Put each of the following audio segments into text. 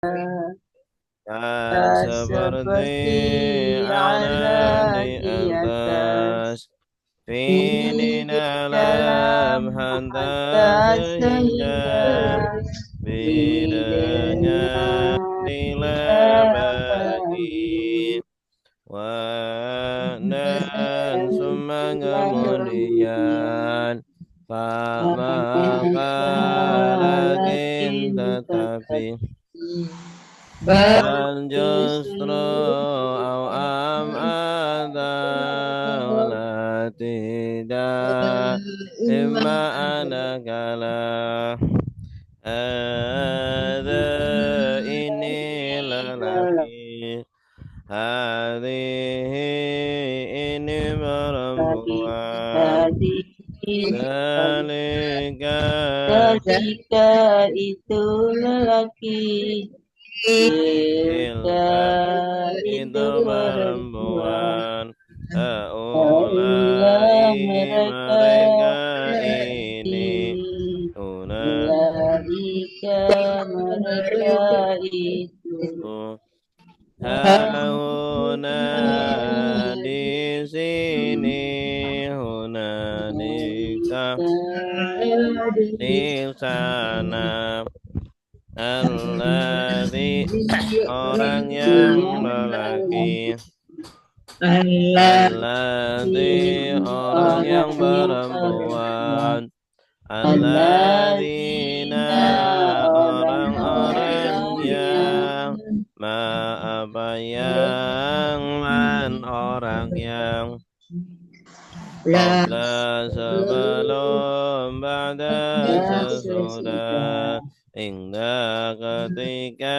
seperti seperti ada ada di di atas, atas di di dalam dalam harta harta sehingga sehingga bidenya nilai didengar bagi dan semua kemudian tak maka lagi tetapi bal justru adalah tidak imma kalah ada ini lelaki hadhihi ini perempuan dalika ketika itu lelaki tilka ketika itu itu perempuan perempuan Allah Ulai mereka mereka ini ini Una ulaika mereka itu Hauna di sini Hunalika di sana Alladzi orang yang lelaki Alladzi orang yang perempuan Alladzina orang-orang yang apa yang man orang yang qabla sebelum ba'da sesudah hingga ketika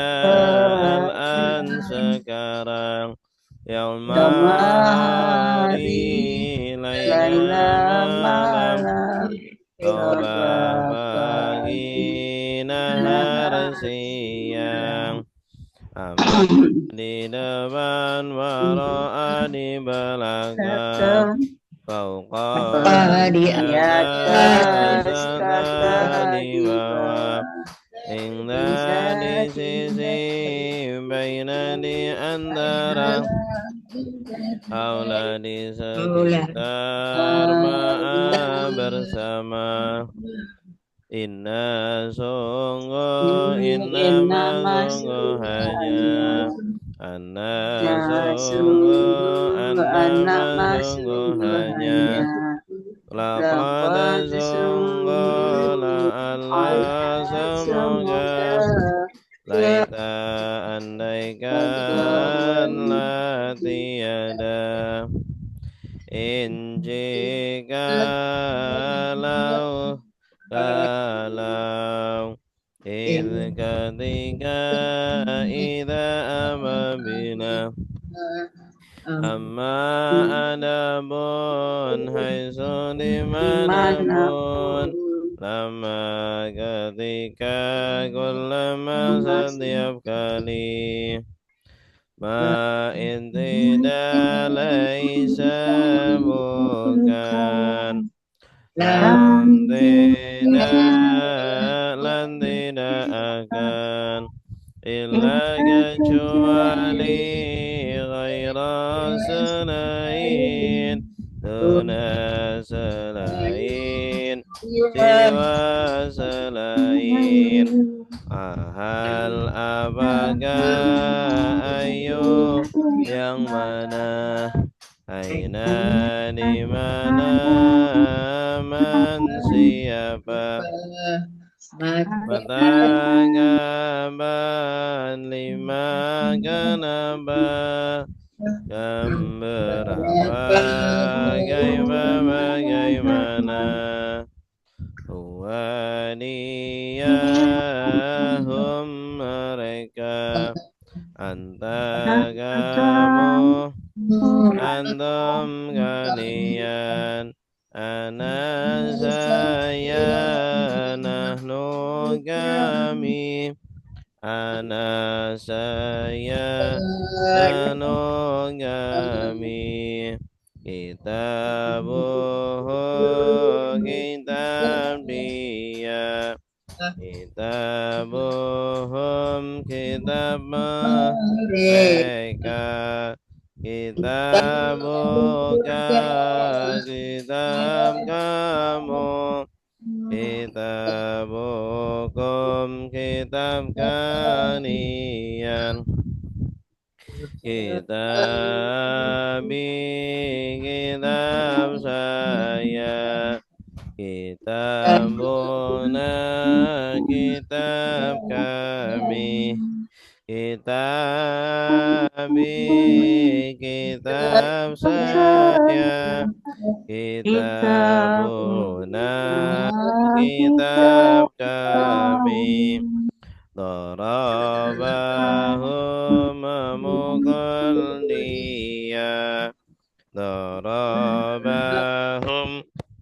al-an sekarang yauma hari laila malam Soba pagi nahar siang Ama di depan waro'a di belakang Fauqa di di atas atas serta serta di di bawah bawah Hingga di sisi baina di antara Aula di sekitar ma'a bersama Inna sungguh innama nama sungguh hanya sungguhnya Anna sungguh sungguh anak annama sungguh hanya sungguhnya Laqad dapat sungguh sungguh la'alla semoga semoga Laita andaikan la tiada In kalau ketika ida apabila amma adapun haitsu dimanapun dimanapun lama ketika kullama setiap kali ma in tidak laisa bukan Lam tidak akan illa kecuali ghaira selain Tuna selain siwa selain Ahal apakah ayo yang mana Aina di mana man siapa Matanggaban lima kenapa Kam berapa bagaimana Huwadiyahum mereka Anta kamu Antum kalian Ana saya Nahnu kami Ana saya Nahnu kami Kitabuhu kitab dia Kitabuhum kitab mereka, kitabuka kitab kamu, kitabukum kitab kalian, kitabi kitab saya, kitabuna kitab kami, kitabi kitab saya, kitabuna kitab kami. Darabahum memukul dia, darabahum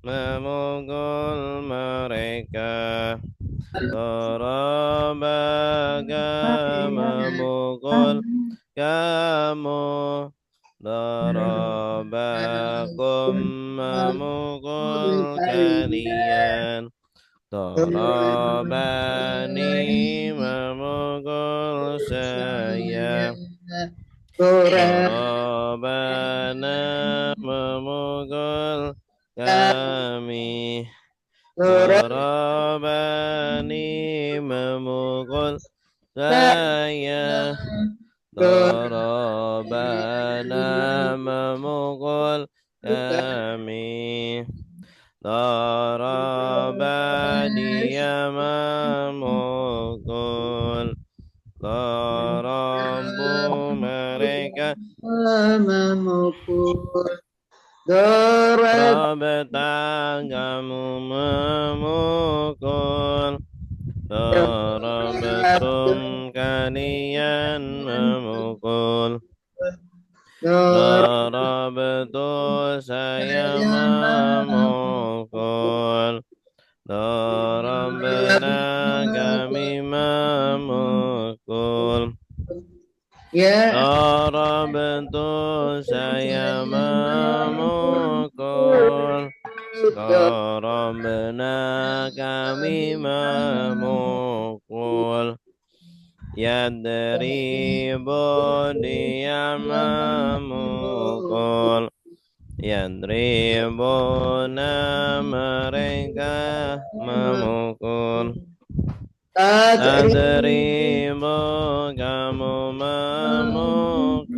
memukul mereka, darabaga memukul kamu, darabakum memukul kalian, darabani memukul saya, darabana memukul kami, darabani memukul saya, darabana memukul kami, darabani memukul, darabu mereka memukul, darabta kamu memukul, darabtum kalian memukul, darabtu saya memukul, darabna kami memukul, darabtu saya memukul, darabna kami memukul, yadribu dia memukul, yadribuna mereka memukul, tadribu kamu memukul,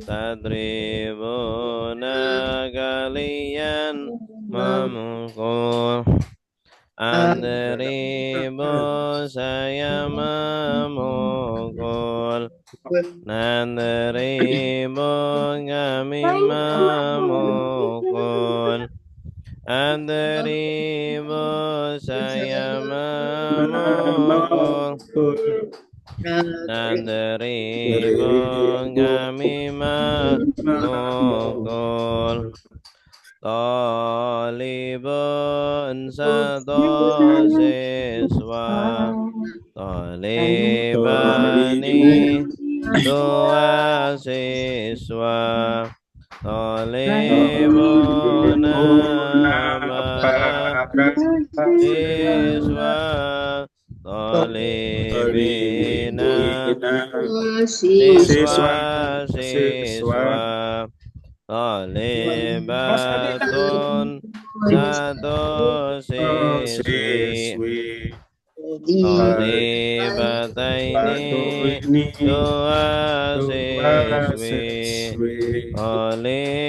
tadribuna kalian memukul, adribu saya memukul, nadribu kami memukul, adribu saya memukul, nadribu kami memukul, talibun satu siswa, talibani dua siswa, talibuna empat siswa, talibina siswa, talibatun satu siswi, talibataini dua siswi, talibatun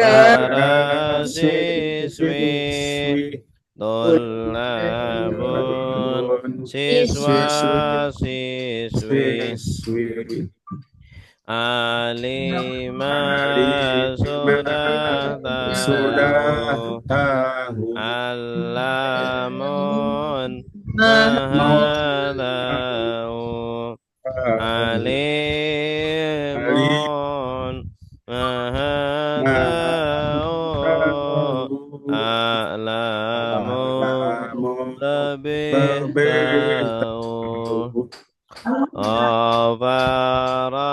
para siswi, tulabun siswa-siswi, alimah sudah tahu, alamun maha tahu, alimun maha tahu, alamun lebih tahu. Ghafara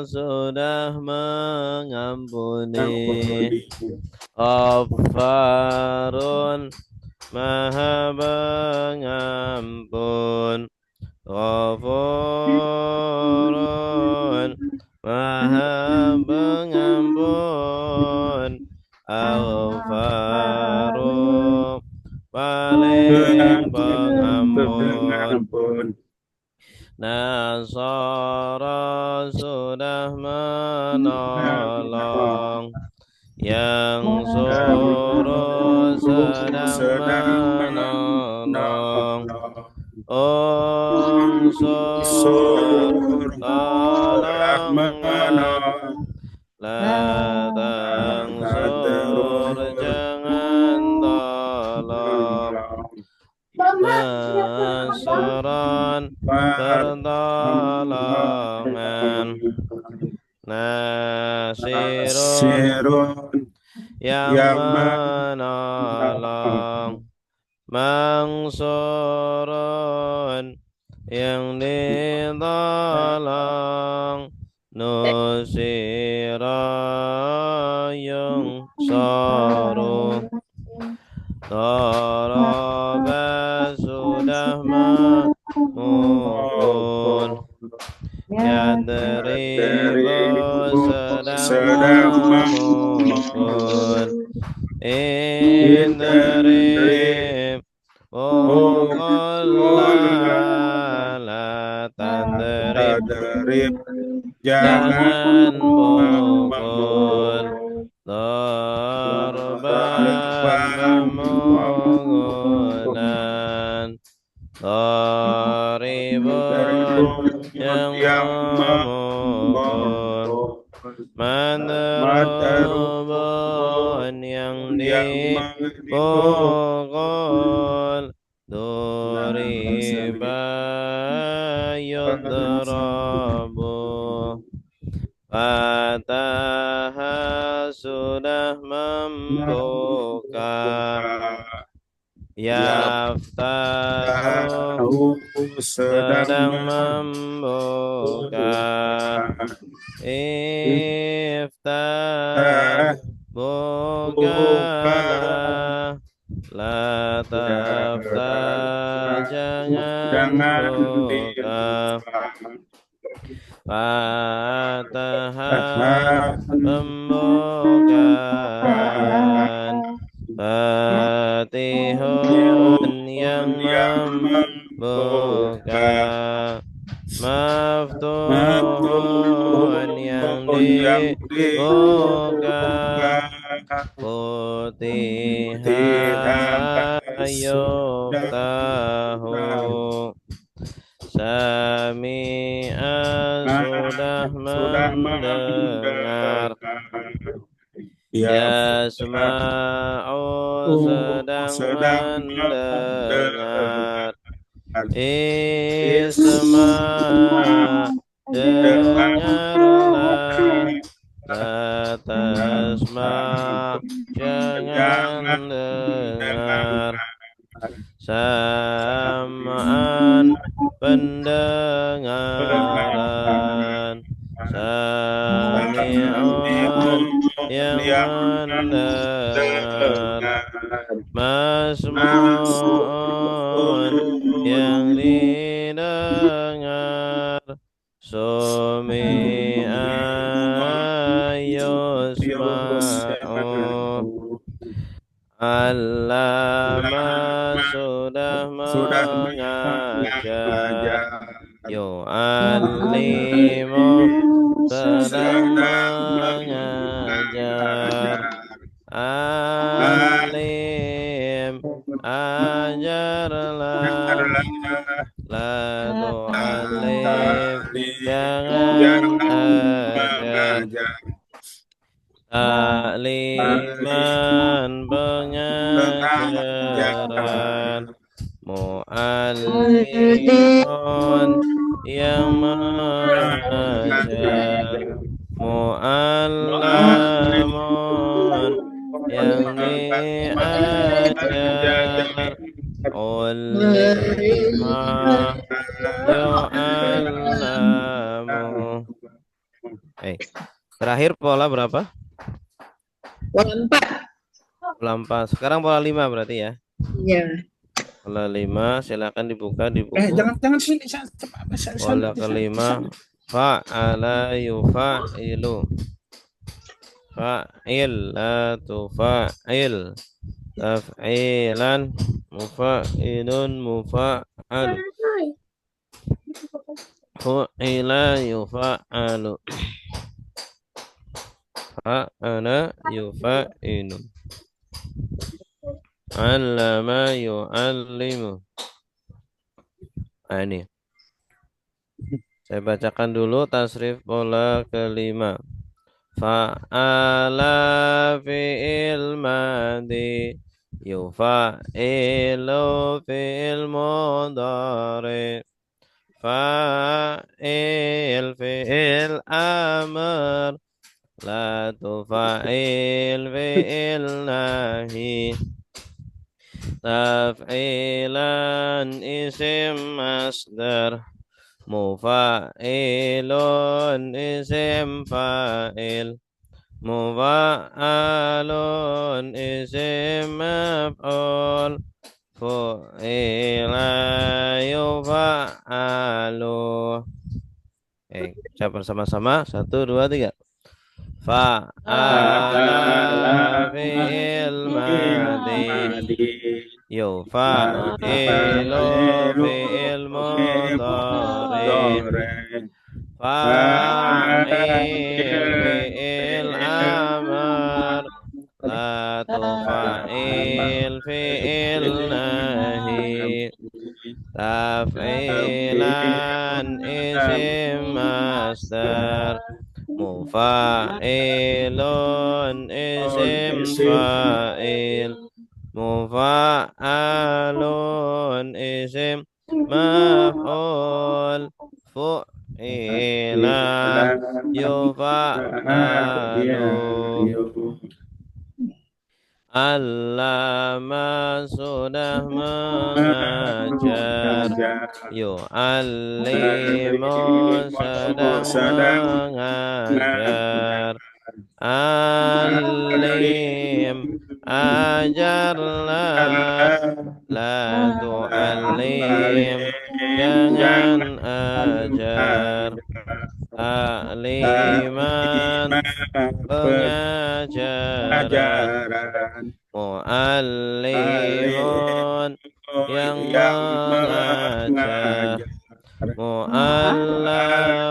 sudah mengampuni, Ghafarun Maha Pengampun. Ghafurun Maha Pengampun. Al-Ghafaru paling pengampun. Nasara sudah menolong, yang suruh sedang menolong. Unsur tolonglah, la tangsur jangan tolong. Nasran pertolongan. Nasirun yang menolong. Mangsurun yang ditolong. Nusira yang saru. Daraba sudah memukul. Yadribu sedang memukul. Indrib mukullah, la tadrib jangan pukul. Darban pemukulan. Daribun yang memukul. Madrubun yang dipukul. Duriba yudrabu. Fataha sudah membuka. Yaftahu sedang membuka. Iftah bukalah, la taftah jangan buka. Fataha pembukaan. Fatihun yang membuka. Maftuhun yang dibuka. Futiha yuftahu. Sami'a sudah mendengar. Yasma'u sedang mendengar. Isma' dengarlah, la tasma' jangan dengar. Sam'an pendengaran. Sami'un yang mendengar. Masmu'un yang didengar. Sumi'a yusma'u. Allama sudah mengajar. Yu'allimu sedang mengajar. Alim ajarlah, la tu'alim jangan ajar. Ta'liman pengajaran. Mu'allimun yang mengajar. Mu'allamun yang diajar. Ulima yu'allamu. Terakhir pola berapa? Pola 4. Pola 4. Sekarang pola 5 berarti ya. Iya. Pola 5 silakan dibuka di buku. Jangan sini. Pola kelima fa'ala yufa'ilu. Fa'il la tufa'il. Taf'ilan mufa'ilun mufa'al. Fu'ila yufa'alu. Fa'ala yufa'ilu. Allama yu'allimu. Nah, ini. Saya bacakan dulu tasrif pola kelima. Fa'ala fi'il madi. Yufa'ilu fi'il mudhari. Fa'il fi'il amr. La tufa'il fi'il nahi. Taf'ilan isim masdar. Mufa'ilun isim fa'il. Mufa'alun isim maf'ul. Fu'ila yufa'alu. Ucap bersama-sama. 1, 2, 3. Fa'ala fi'il madi. Yufa'ilu fi'il mudhari. Fa'il fi'il amr. La tufa'il fi'il nahi. Taf'ilan isim masdar. Mufa'ilun isim fa'il. Mufa'alun isim maf'ul. Fu'ila yufa'alu. Allama sudah mengajar. Yu'allimu sedang mengajar. Alim ajarlah. La tu'allim jangan ajar. Ta'liman pengajaran. Mu'allimun yang mengajar. Mu'allamun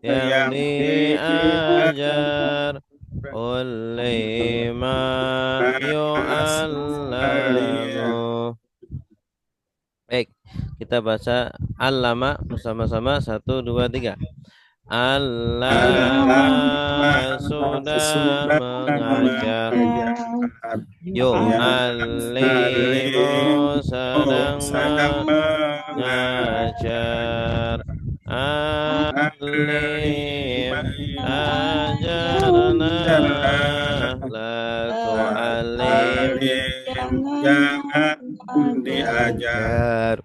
yang diajar. Ullima yu'allamu. Baik, kita baca allama bersama-sama. 1, 2, 3. Allama sudah mengajar. Yu'allimu sedang mengajar. Alim ajarlah. La tu'allim jangan diajar.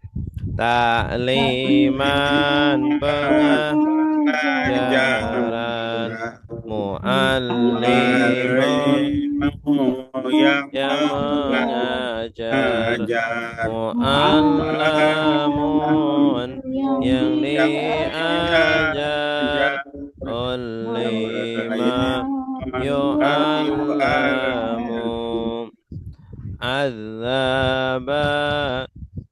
Ta'liman pengajaran. Mu'allimun yang mengajar. Mu'allamun yang diajar. Ullima yu'allamu. Azaba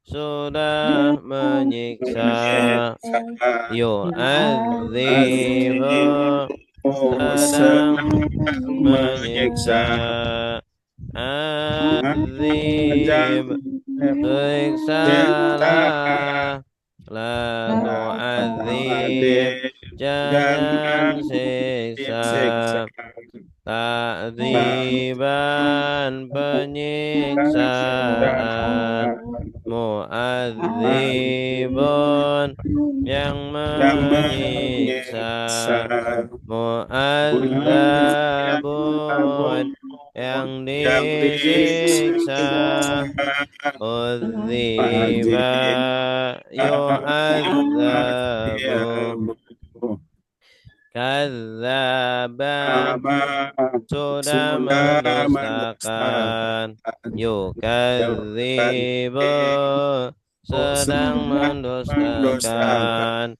sudah menyiksa. Yu'adzibu sedang menyiksa. Adzib siksalah. La tu'adzib jangan siksa. Ta'dziban penyiksaan. Mu'adzibun yang menyiksa. Mu'adzabun yang disiksa. Udziba yu'adzabu. Kadzdzaba sudah sudah mendustakan. Yukadzibu sedang mendustakan.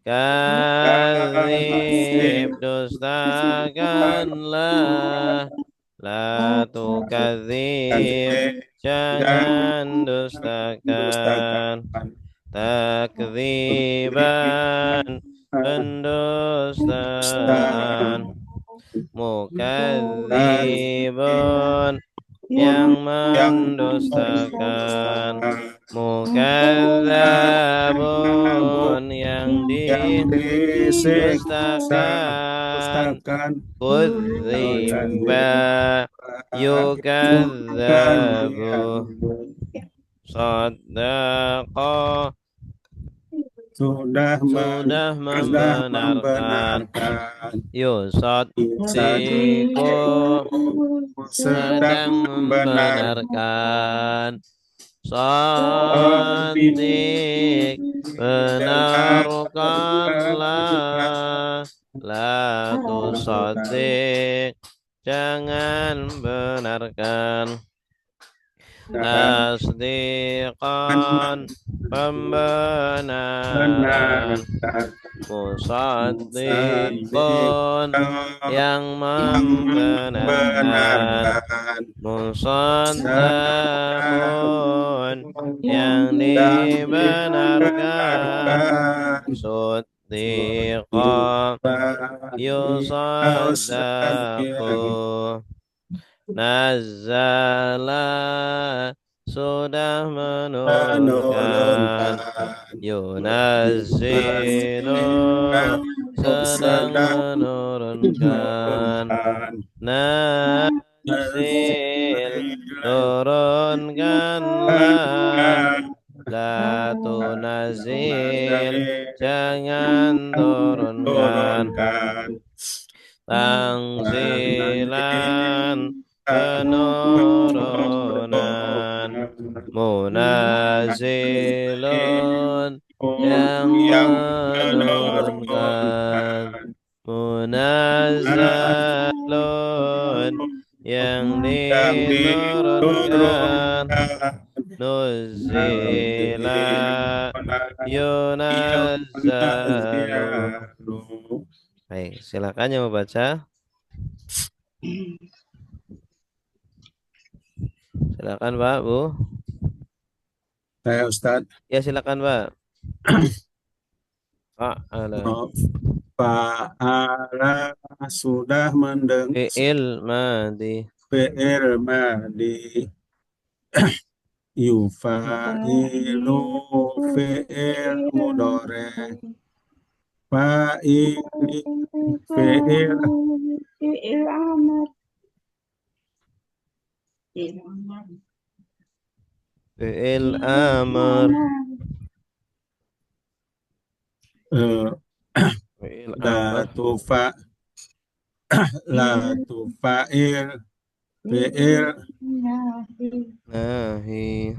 Kadzib dustakanlah. La tukadzib jangan dustakan. Takdziban pendustaan. Mukadzibun yang mendustakan. Mukadzabun yang didustakan. Kudziba yukadzabu. Saddaqa sudah membenarkan. Yusaddiqu sedang membenarkan. Saddiq benarkanlah. La tusaddiq jangan benarkan. Tasdiqan pembenaran. Musaddiqun yang membenarkan. Musaddaqun yang dibenarkan. Suddiqa yusaddaqu. Nazzala sudah menurunkan. Yunazzilu sedang menurunkan. Nazzil turunkanlah. La tunazil jangan turunkan. Tangzilan penurunan. Munazilun yang menurunkan. Munazzalun yang diturunkan. Nuzila yunazzalu. Baik, silakan yang membaca. Silakan Pak, Bu. Saya Ustadz. Ya silakan Pak. Fa'ala. Fa'ala sudah mendengar. Fi'il madi. Fi'il madi. Yufa'ilu fi'il mudhari. Fa'ili fi'il amr. Fi'il amr. Fi'il amr. La tufa'il fi'il Nahi.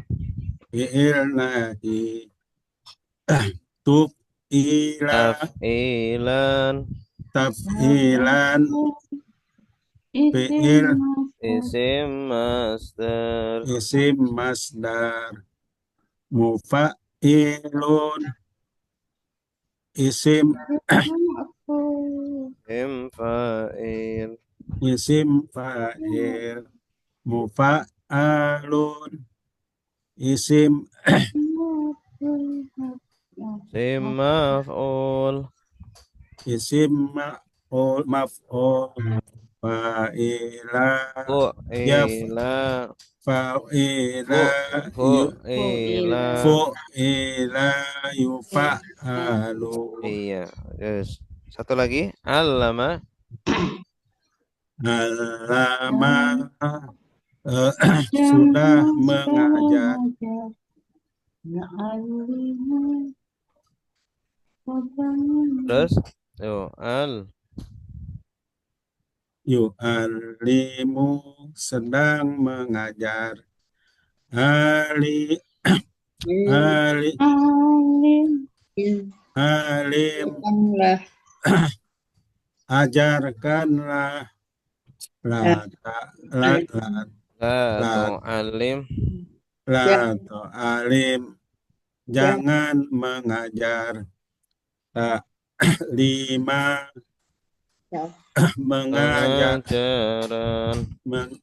fi'il nahi. Tuf'ila Taf'ilan. taf'ilan fi'il Isim masdar. isim masdar. Mufa'ilun isim Fa'il. isim fa'il. Mufa'alun isim Isim maf'ul. isim maf'ul. Fa'ila Fu'ila. Fu'ila. fu'ila yufa'alu. Iya, yes. Satu lagi, allama. Allama sudah mengajar. Terus, Yu'alimu sedang mengajar. Alim ajarkanlah la ta la la La la tu'alim. la yang alim, jangan mengajar. Tak lima mengajar Pengajaran.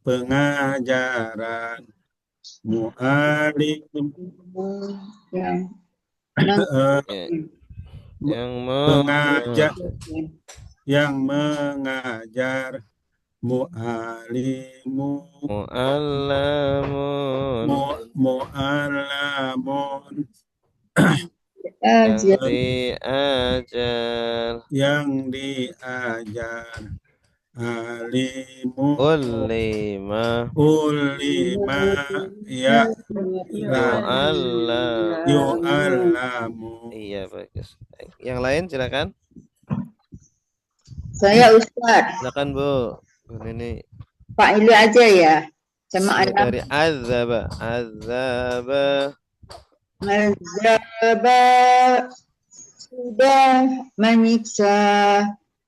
pengajaran mu'alim yang eh, Yang pengajar mengajar. yang mengajar mu'alimu Mu'allamun. mu'alamun Yang ajar diajar. yang diajar alimu Ulima. ulima ya Yu'allamu. yu'alamu. Iya, bagus. Baik. Yang lain silakan. saya Ustadz Silakan Bu. Bu Nini. Pak Ili aja ya sama anak Dari azaba. Azaba. mazaba sudah menyiksa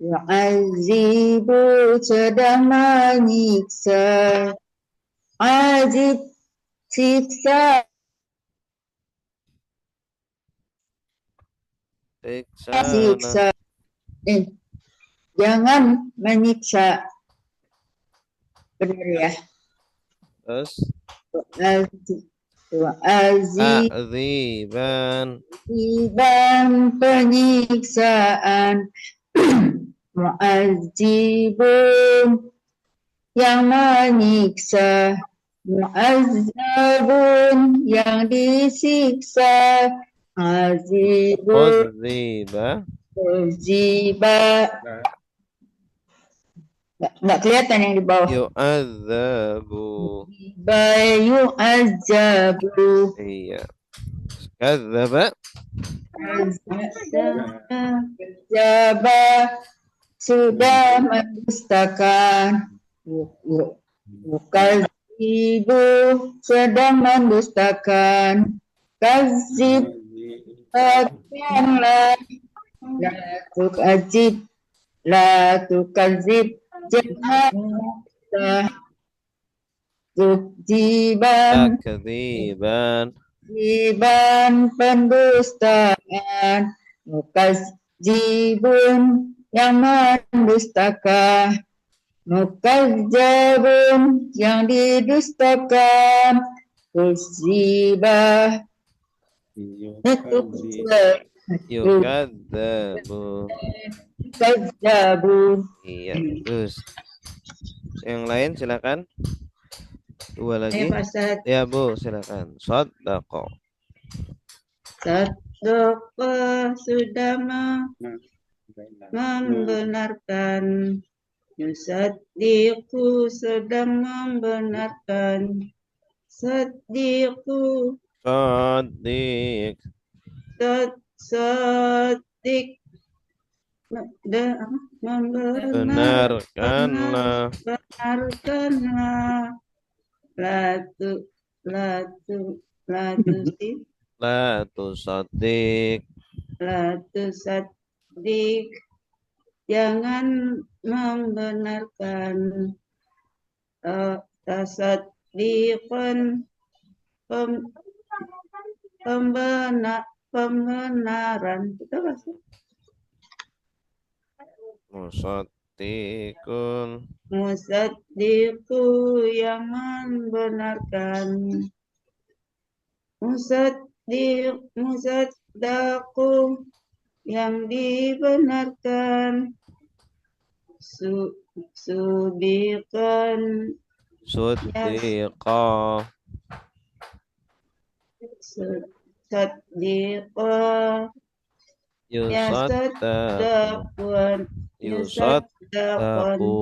yu'azibu sedang menyiksa azib siksa Siksana. siksa jangan menyiksa benar ya Terus. Aziban Aziban. penyiksaan mu'azzibun yang menyiksa mu'azzabun yang disiksa azibun Uziba. ziba nggak kelihatan yang di bawah Yu'adzabu. bayu azabu Iya. Kadzaba. Jaba sudah mendustakan Mukazibu sedang mendustakan Kazib katakanlah La tukazib jangan Tukjiban Takdziban. Jiban pendustaan Mukazibun yang mendustakan Mukazabun yang didustakan Kuzibah Yukadzabu. Kazabun Iya, bagus. Yang lain silakan. Dua lagi. Ya Bu, silakan. Shadaqo. Sadaqah sudah membenarkan Yusaddiqu sedang membenarkan Saddiqu Shadiq. Saddiq Benarkanlah. benarkanlah Latu La tusaddiq. Latu Saddiq jangan membenarkan tasaddiqan pembenaran kita bahasa Musaddiqun. musaddiqu yang membenarkan musaddaqu yang dibenarkan subiqan Suddiqa. saddiqa Yusaddaqun. Yusaddaqu.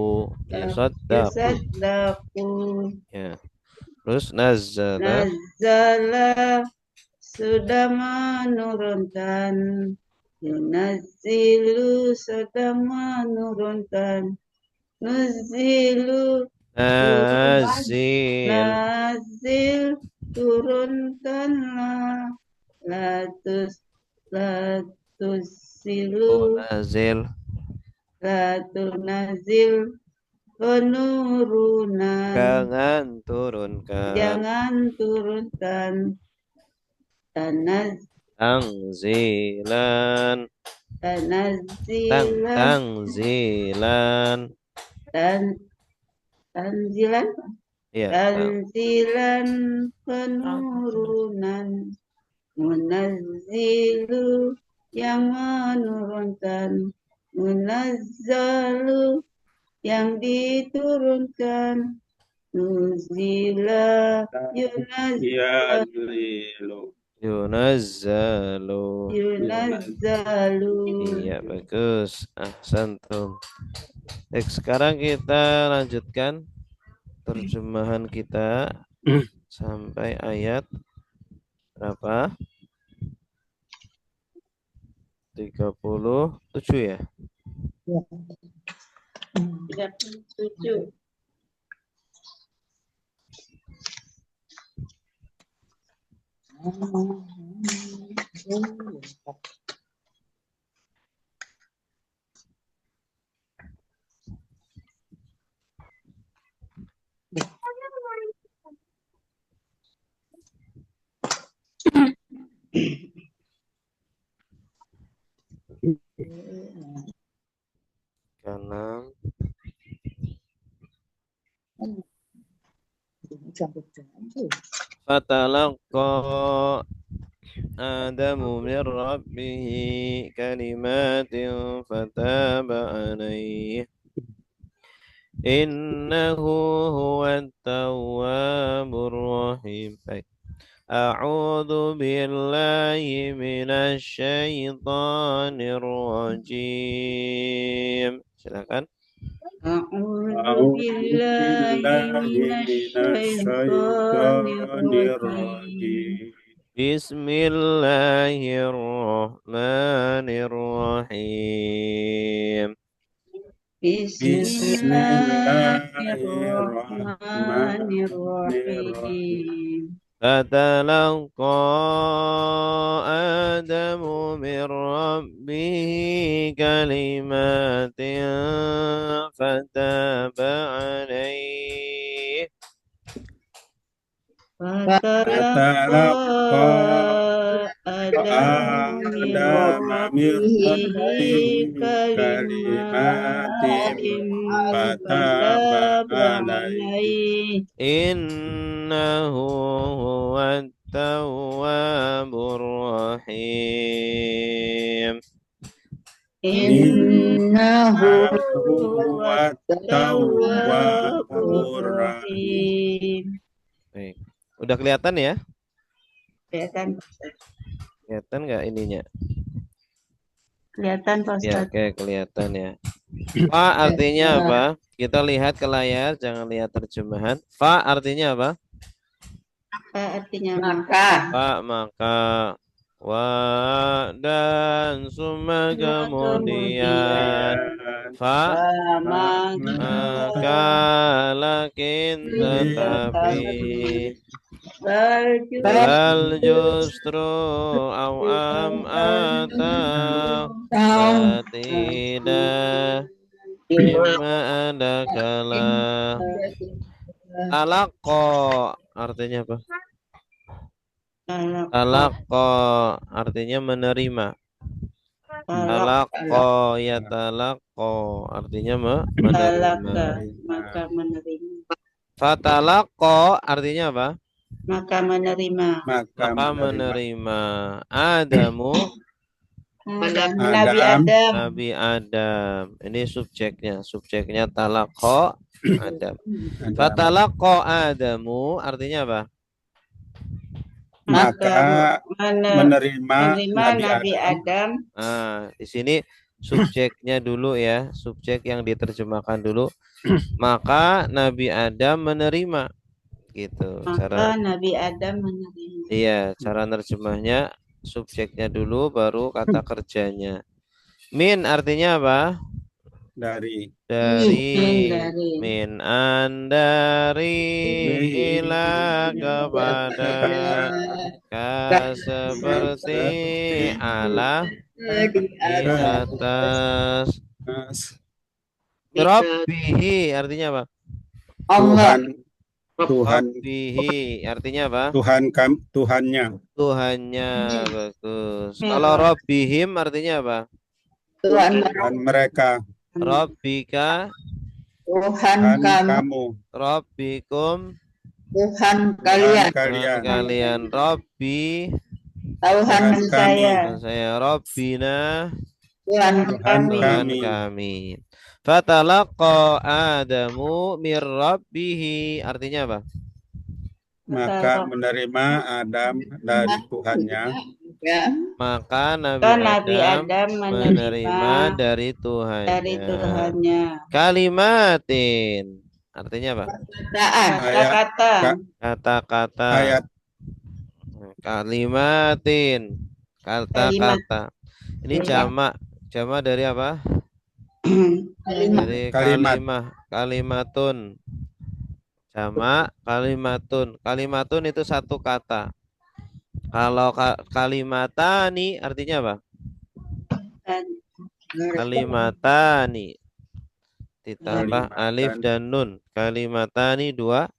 Yusaddaqu Ya. Terus nazzala. Nazzala sudah menurunkan Yunazzilu sedang menurunkan Nuzilu Nazil. Nazil turunkanlah Latus Oh, Silu nazil. la tunazil penurunan. Jangan turunkan. Jangan turunkan. Tanzilan. Tanazilan. Tanzilan. Tanzilan. Iya. Tanzilan penurunan. Munazzilu yang menurunkan. Munazzalu yang diturunkan. Nuzila Yadlilu. Yunazzalu. yunazzalu. Iya, bagus. Ahsantum. Baik, sekarang kita lanjutkan terjemahan kita sampai ayat berapa? 37 ya? 37. Kanan. Fatalaqa Adamu min Rabbihi kalimatin fataba alaih innahu huwa tawwabur rahim. Baik. A'udzu billahi minasy syaithanir rajim. Silakan. A'udzu billahi minasyaitonir rajim. Bismillahirrahmanirrahim. Bismillahirrahmanirrahim. Fatalaqa Adamu min Rabbihi kalimatin fataba alaih. Fatalaqa Adamu min Rabbihi kalimatin fataba alaih. Innahu huwa tawwabur rahim. Innahu huwa tawwabur rahim. Baik. Udah kelihatan ya? Kelihatan, Kelihatan nggak ininya? kelihatan Pak Ya, Ustaz. oke, kelihatan ya. Fa artinya apa? Kita lihat ke layar, jangan lihat terjemahan. Fa artinya apa? Apa artinya maka? Fa maka. Wa dan summa kemudian. Fa maka lakin tetapi. Bal justru awam atau tidak bima ada kala. Talaqo artinya apa? Talaqo artinya menerima. Talaqo ya talaqo artinya menerima. Maka menerima. Fatalaqo artinya apa? Maka menerima. Maka menerima. Adamu Nabi Adam. Nabi Adam. Ini subjeknya. Subjeknya talaqo Adam. Fatalaqo Adamu artinya apa? Maka menerima Nabi Adam. Nah, di sini subjeknya dulu ya. Subjek yang diterjemahkan dulu. Maka Nabi Adam menerima. Gitu. Maka Nabi Adam menerima. Iya, cara nerjemahnya subjeknya dulu baru kata kerjanya. Min artinya apa? Dari Min dari ila kepada ka seperti ala di atas Rabbihi artinya apa? Allah. Tuhan Rabbihi artinya apa? Tuhannya. Tuhannya, bagus. Ya. Kalau Rabbihim artinya apa? Tuhan Tuhan mereka. Rabbika, Tuhan Tuhan kamu. kamu. Rabbikum, Tuhan Tuhan kalian. Tuhan kalian. kalian. Rabbi, Tuhan Tuhan Tuhan kami. saya. saya Rabbina, Tuhan Tuhan Kami. Tuhan kami. kami. Fatalaqa Adamu mir Rabbihi artinya apa? Maka menerima Adam dari Tuhannya. ya. Maka Nabi Maka Nabi Adam Adam menerima menerima dari dari Tuhannya. Tuhannya Kalimatin artinya apa? Perkataan. kata-kata. Kata-kata. Ayat Kalimatin, kata-kata. Ini jamak dari apa? Dari Kalimat. kalimatun. Jamak kalimatun. Kalimatun itu satu kata. Kalau kalimatani artinya apa? Kalimatani ditambah alif dan nun. Kalimatani dua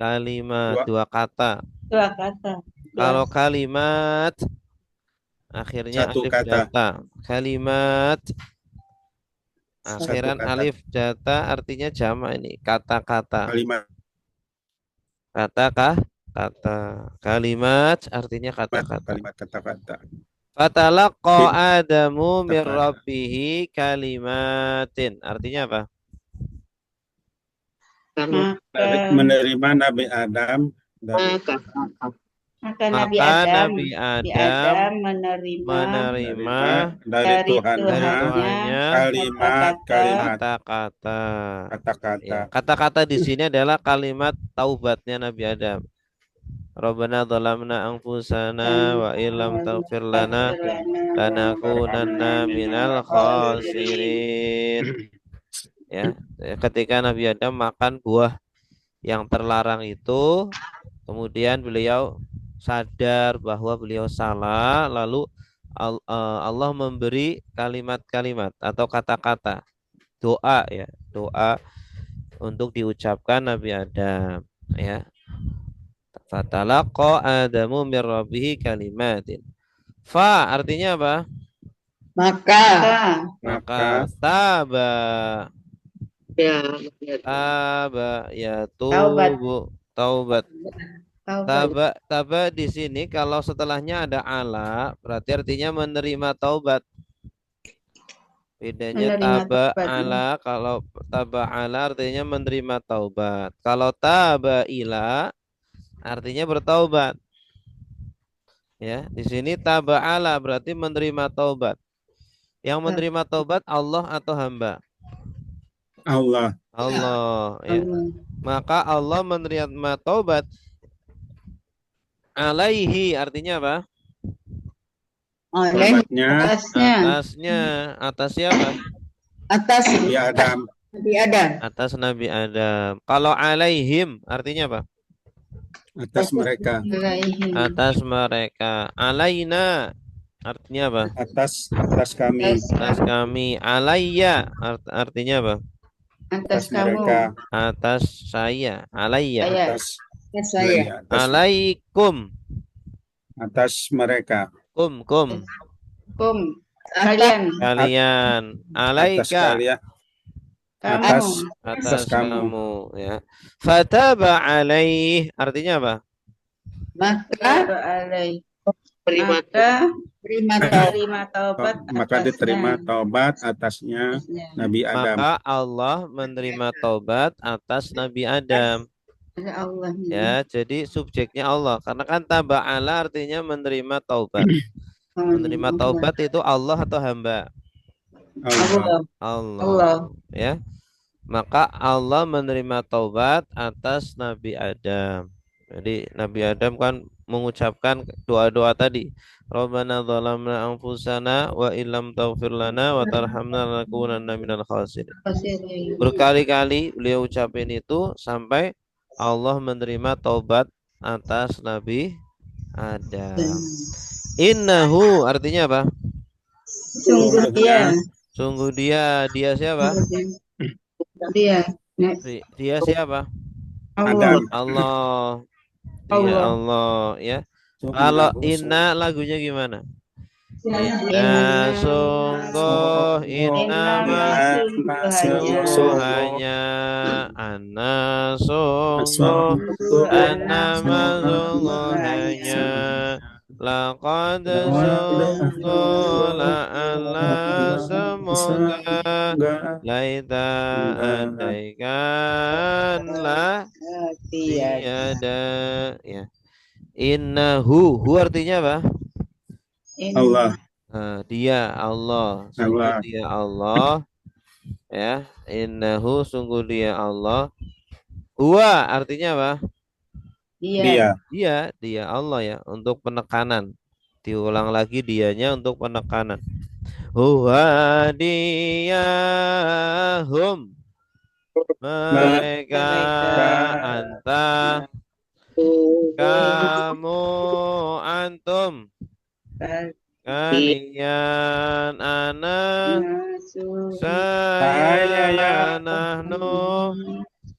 kalimat, dua kata. Dua kata. Kalau kalimat akhirnya Satu alif kata. jata. Kalimat akhiran kata. alif jata artinya jamak ini. Kata-kata. Kalimat. Kata. Kalimat artinya kata-kata. Kalimat kata-kata. Fatalaqa Adamu mir Rabbihi kalimatin. Artinya apa? Menerima Nabi Adam dari Maka Nabi Adam menerima dari Tuhannya kalimat kata-kata. Ya, kata-kata di sini adalah kalimat taubatnya Nabi Adam. Rabbana dhalamna anfusana wa illam taghfir lana lanakunanna minal khasirin. Ya, ketika Nabi Adam makan buah yang terlarang itu, kemudian beliau sadar bahwa beliau salah, lalu Allah memberi kalimat-kalimat atau kata-kata doa ya, doa untuk diucapkan Nabi Adam ya. Fatalaqa Adamu mir Rabbihi kalimatin. Fa artinya apa? Maka taba. Taba ya tubu. Taubat. Taba di sini kalau setelahnya ada ala berarti artinya menerima taubat. Bedanya taba ala, kalau taba ala artinya menerima taubat. Kalau taba ila artinya bertaubat. Ya, di sini taba ala berarti menerima taubat. Yang menerima taubat Allah atau hamba? Allah. Ya. Maka Allah menerima taubat alaihi artinya apa? Atasnya. Atas siapa? Atas Nabi Adam. Atas Nabi Adam. Kalau alaihim artinya apa? Atas mereka. Atas mereka. Alaina artinya apa? Atas kami. Atas kami. Alayya artinya apa? Atas mereka. Atas saya. Alayya. Atas saya. Alaikum. Atas mereka. Kum. Kalian. Alaika. Atas kamu ya. Fataba alaih artinya apa? Maka diterima taubat atasnya Nabi Adam. Maka Allah menerima taubat atas Nabi Adam. Ya, jadi subjeknya Allah. Karena kan taba'ala artinya menerima taubat. Menerima taubat itu Allah atau hamba? Allah. Ya. Maka Allah menerima taubat atas Nabi Adam. Jadi Nabi Adam kan mengucapkan doa-doa tadi. Rabbana dhalamna anfusana wa illam taghfir lana wa tarhamna lanakunanna minal khasirin. Berkali-kali beliau ucapin itu sampai Allah menerima taubat atas Nabi Adam. Innahu artinya apa? Sungguh dia. Sungguh dia. Dia siapa? Dia. Next. Dia siapa? Allah. Adam. Allah. Dia Allah. Allah ya. Kalau Sungguh, inna lagunya gimana? Inna Sungguh innama sungguh hanya anna sungguh annama sungguh hanya laqad sungguh la'alla semoga laita andaikanlah tiada ya. Innahu hu artinya apa? Allah. Dia Allah, sungguh Allah. dia Allah ya. Innahu sungguh dia Allah. Huwa artinya apa? Dia. Dia Allah ya, untuk penekanan. Diulang lagi dianya untuk penekanan. Huwa dia hum mereka anta kamu antum kalian ana saya nahnu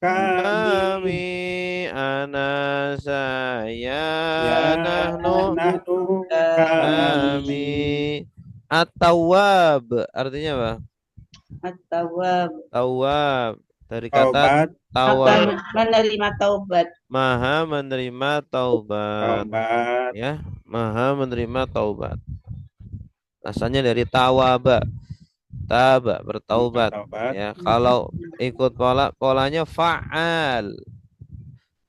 kami ana saya nahnu kami. At-tawwab artinya apa? At-Tawwab. Tawwab dari kata Akan tawab, menerima taubat. maha menerima taubat ya, maha menerima taubat. Asalnya dari tawaba, taba bertaubat ya. Kalau ikut polanya fa'al,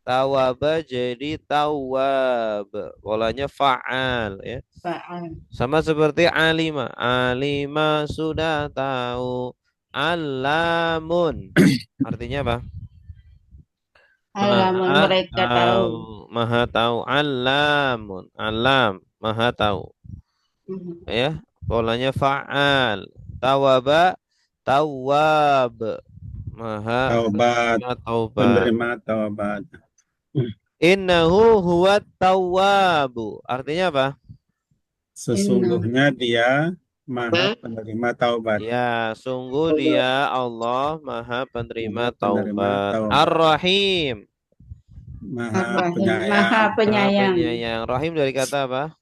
tawaba jadi tawab, polanya fa'al ya. Fa'al. Sama seperti alima, alima sudah tahu, alamun artinya apa? Alamun mereka tahu. Maha tahu, alamun, alam, maha tahu ya. Polanya fa'al, tawaba, tawab, maha menerima taubat. Innahu huwa tawwabu artinya apa? Sesungguhnya dia maha penerima taubat. Ya, sungguh dia Allah maha penerima taubat. Ar-Rahim, maha penyayang. Maha penyayang. Rahim dari kata apa?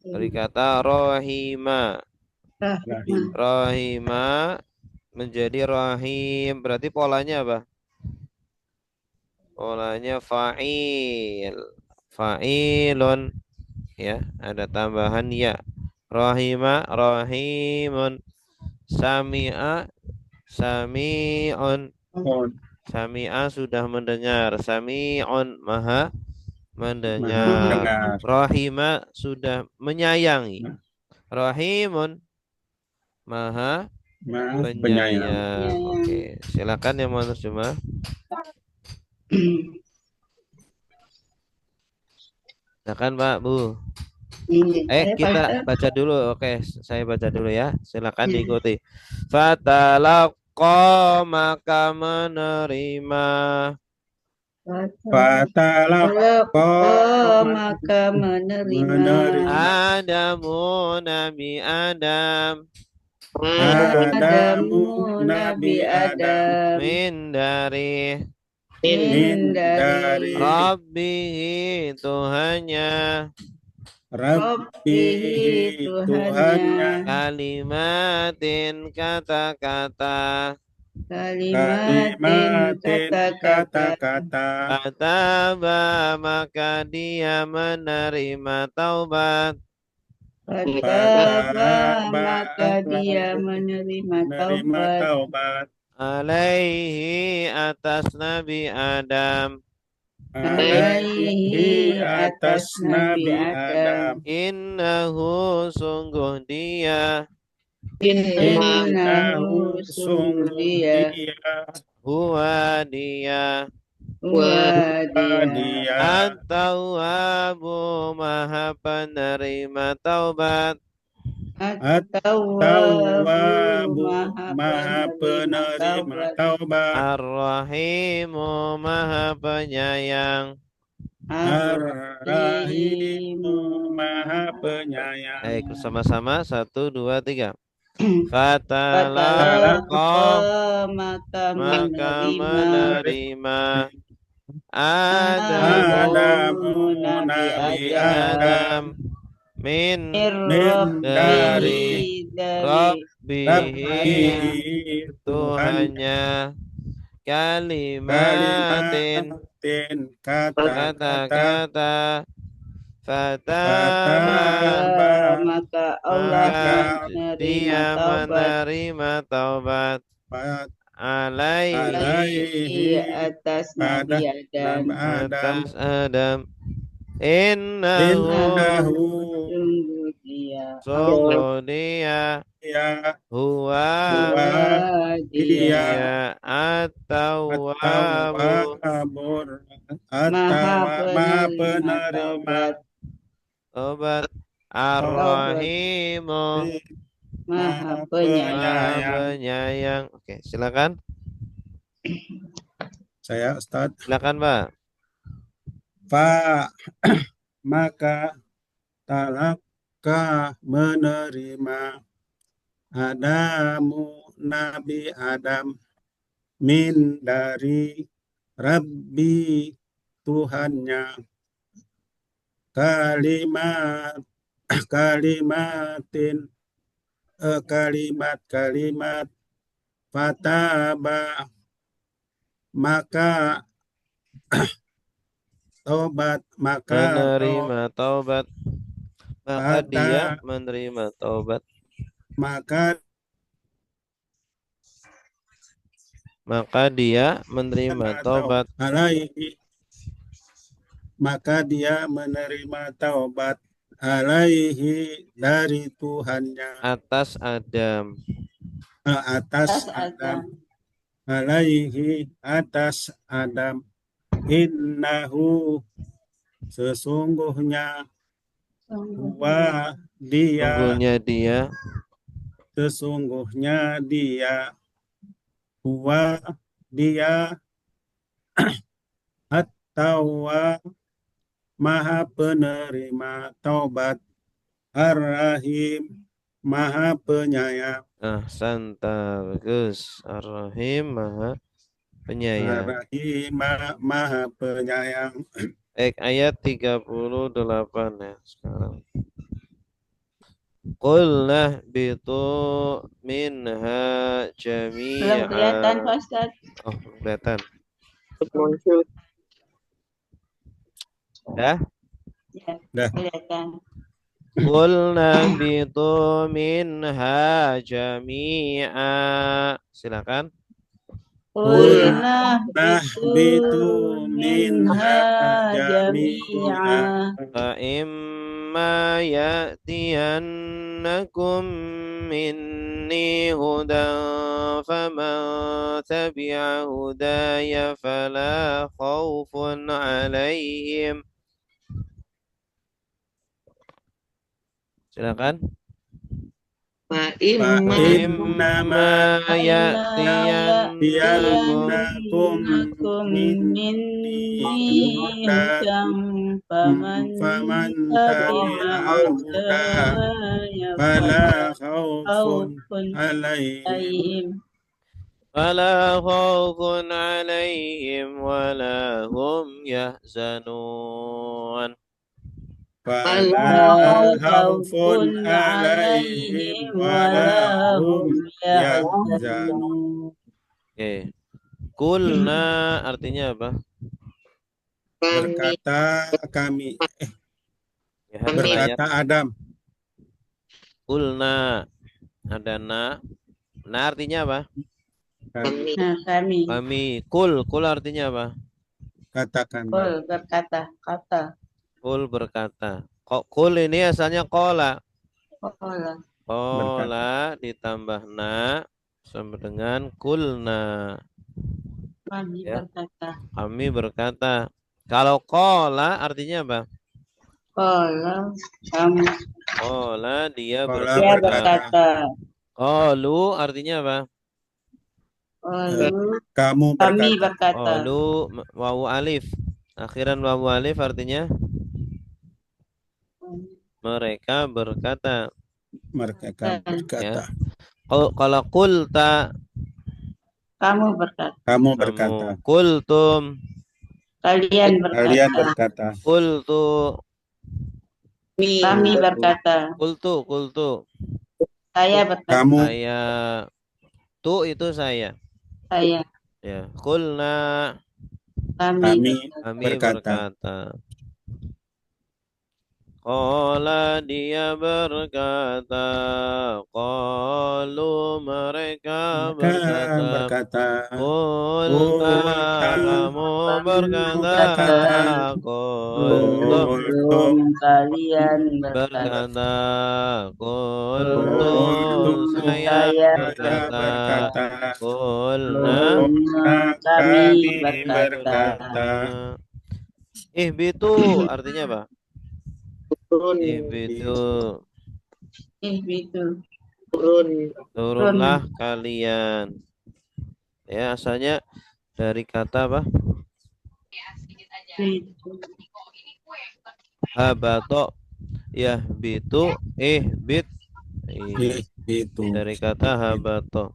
Dari kata rohima. Rohima menjadi rahim. Berarti polanya apa? Polanya fa'il. Fa'ilun. Ya, ada tambahan ya. Rahima, rahimun. Sami'a, sami'un. Sami'a sudah mendengar. Sami'un maha mendengar. Rahima sudah menyayangi. Rahimun maha penyayang. Oke, silakan yang mau terjemah. Silakan Pak, Bu. Kita baca dulu. Oke, saya baca dulu ya. Silakan diikuti. Fatalaqa maka menerima. Fatalaqa maka menerima. Adamu Nabi Adam. Min dari Rabbihi Tuhannya. Tuhannya. Kalimatin kata-kata. Kataba maka dia menerima taubat. Maka dia menerima taubat. Alaihi atas Nabi Adam. Alaihi atas Nabi Adam. Innahu sungguh dia. Innahu sungguh dia. Huwa dia. At-Tawwabu maha penerima taubat. At-Tawwabu maha penerima taubat. Ar-Rahimu maha penyayang. Ar-Rahimu maha penyayang. Baik, bersama-sama 1, 2, 3. Fatalaqa maka maka menerima Adamu Adamu Nabi Nabi Adam Adam min Rabbihi dari Rabbihi Tuhan Tuhannya kalimatin kata-kata kata-kata fataba maka Allah maka menerima dia taubat menerima taubat alaihi alaihi atas Nabi Adam atas Adam innahu Innahu sungguh dia sungguh dia ya huwa dia dia at-tawwabu maha penerima penerima obat taubat ar-rahimu maha maha penyayang. penyayang. Oke, silakan. Saya Ustaz. Silakan, Pak. Maka talaka menerima Adamu Nabi Adam min dari Rabbi Tuhannya kalimat fataba maka Menerima taubat. Maka dia menerima taubat. Maka dia menerima taubat maka dia menerima taubat alaihi dari Tuhannya atas Adam. atas Adam alaihi atas Adam innahu sesungguhnya huwa sesungguhnya dia huwa dia at-tawwab maha penerima taubat ar-rahim maha penyayang Santa bagus. Ar-Rahim maha penyayang. ar-rahim maha penyayang. Ayat 38 ya sekarang. Qulna bitu minha jami'a. Belum kelihatan Pak Ustaz. Oh, belum kelihatan. Muncul. Dah? Ya, kelihatan. Qulna bitu minha jami'a. Silakan. Qulna bitu minha jami'a. Fa imma ya'tiyannakum minni hudan faman tabi'a hudaya fala khawfun 'alaihim. Silakan. Fa imma ya'tiyannakum minni hudan faman tabi'a hudaya fala khawfun khawfun alaihim فلا خوف عليهم ولا هم يحزنون fala khawfun alaihim wala hum yahzanun. Oke. Kulna artinya apa? Berkata kami, Ya, harus ayat. berkata Adam. Kulna ada na. Na artinya apa? Kami. Kami. Kul artinya apa? Katakan. Kul berkata, kata. Kul berkata. Kul ini asalnya kola. Kola. Ditambah na sama dengan kulna. Kami berkata. Kami berkata. Kalau kola artinya apa? Kola kamu. Kola dia Kola berkata. Kolu artinya apa? Kamu kami berkata. Kolu wawu alif. Akhiran wawu alif artinya mereka berkata. Mereka berkata. Ya. Kalau kulta, Kamu berkata. Kamu kamu. berkata. Kultum, Kalian Kalian berkata. berkata. kultu, Kami berkata. kultu. Saya berkata. Kamu. Saya, tu itu saya. Saya. Ya, kulna, Kami kami berkata. berkata. Qala dia berkata, qalu mereka Mereka berkata, berkata. Qulta kamu berkata, Qultu Qultum. kalian berkata, Qultu saya Saya berkata, berkata. Qulna kami Kami berkata. berkata. Ihbitu artinya apa? Turun. Ihbitu, Itu. turunlah kalian. Ya, asalnya dari kata apa? Habato, yahbitu, ihbit. Itu. Dari kata habato.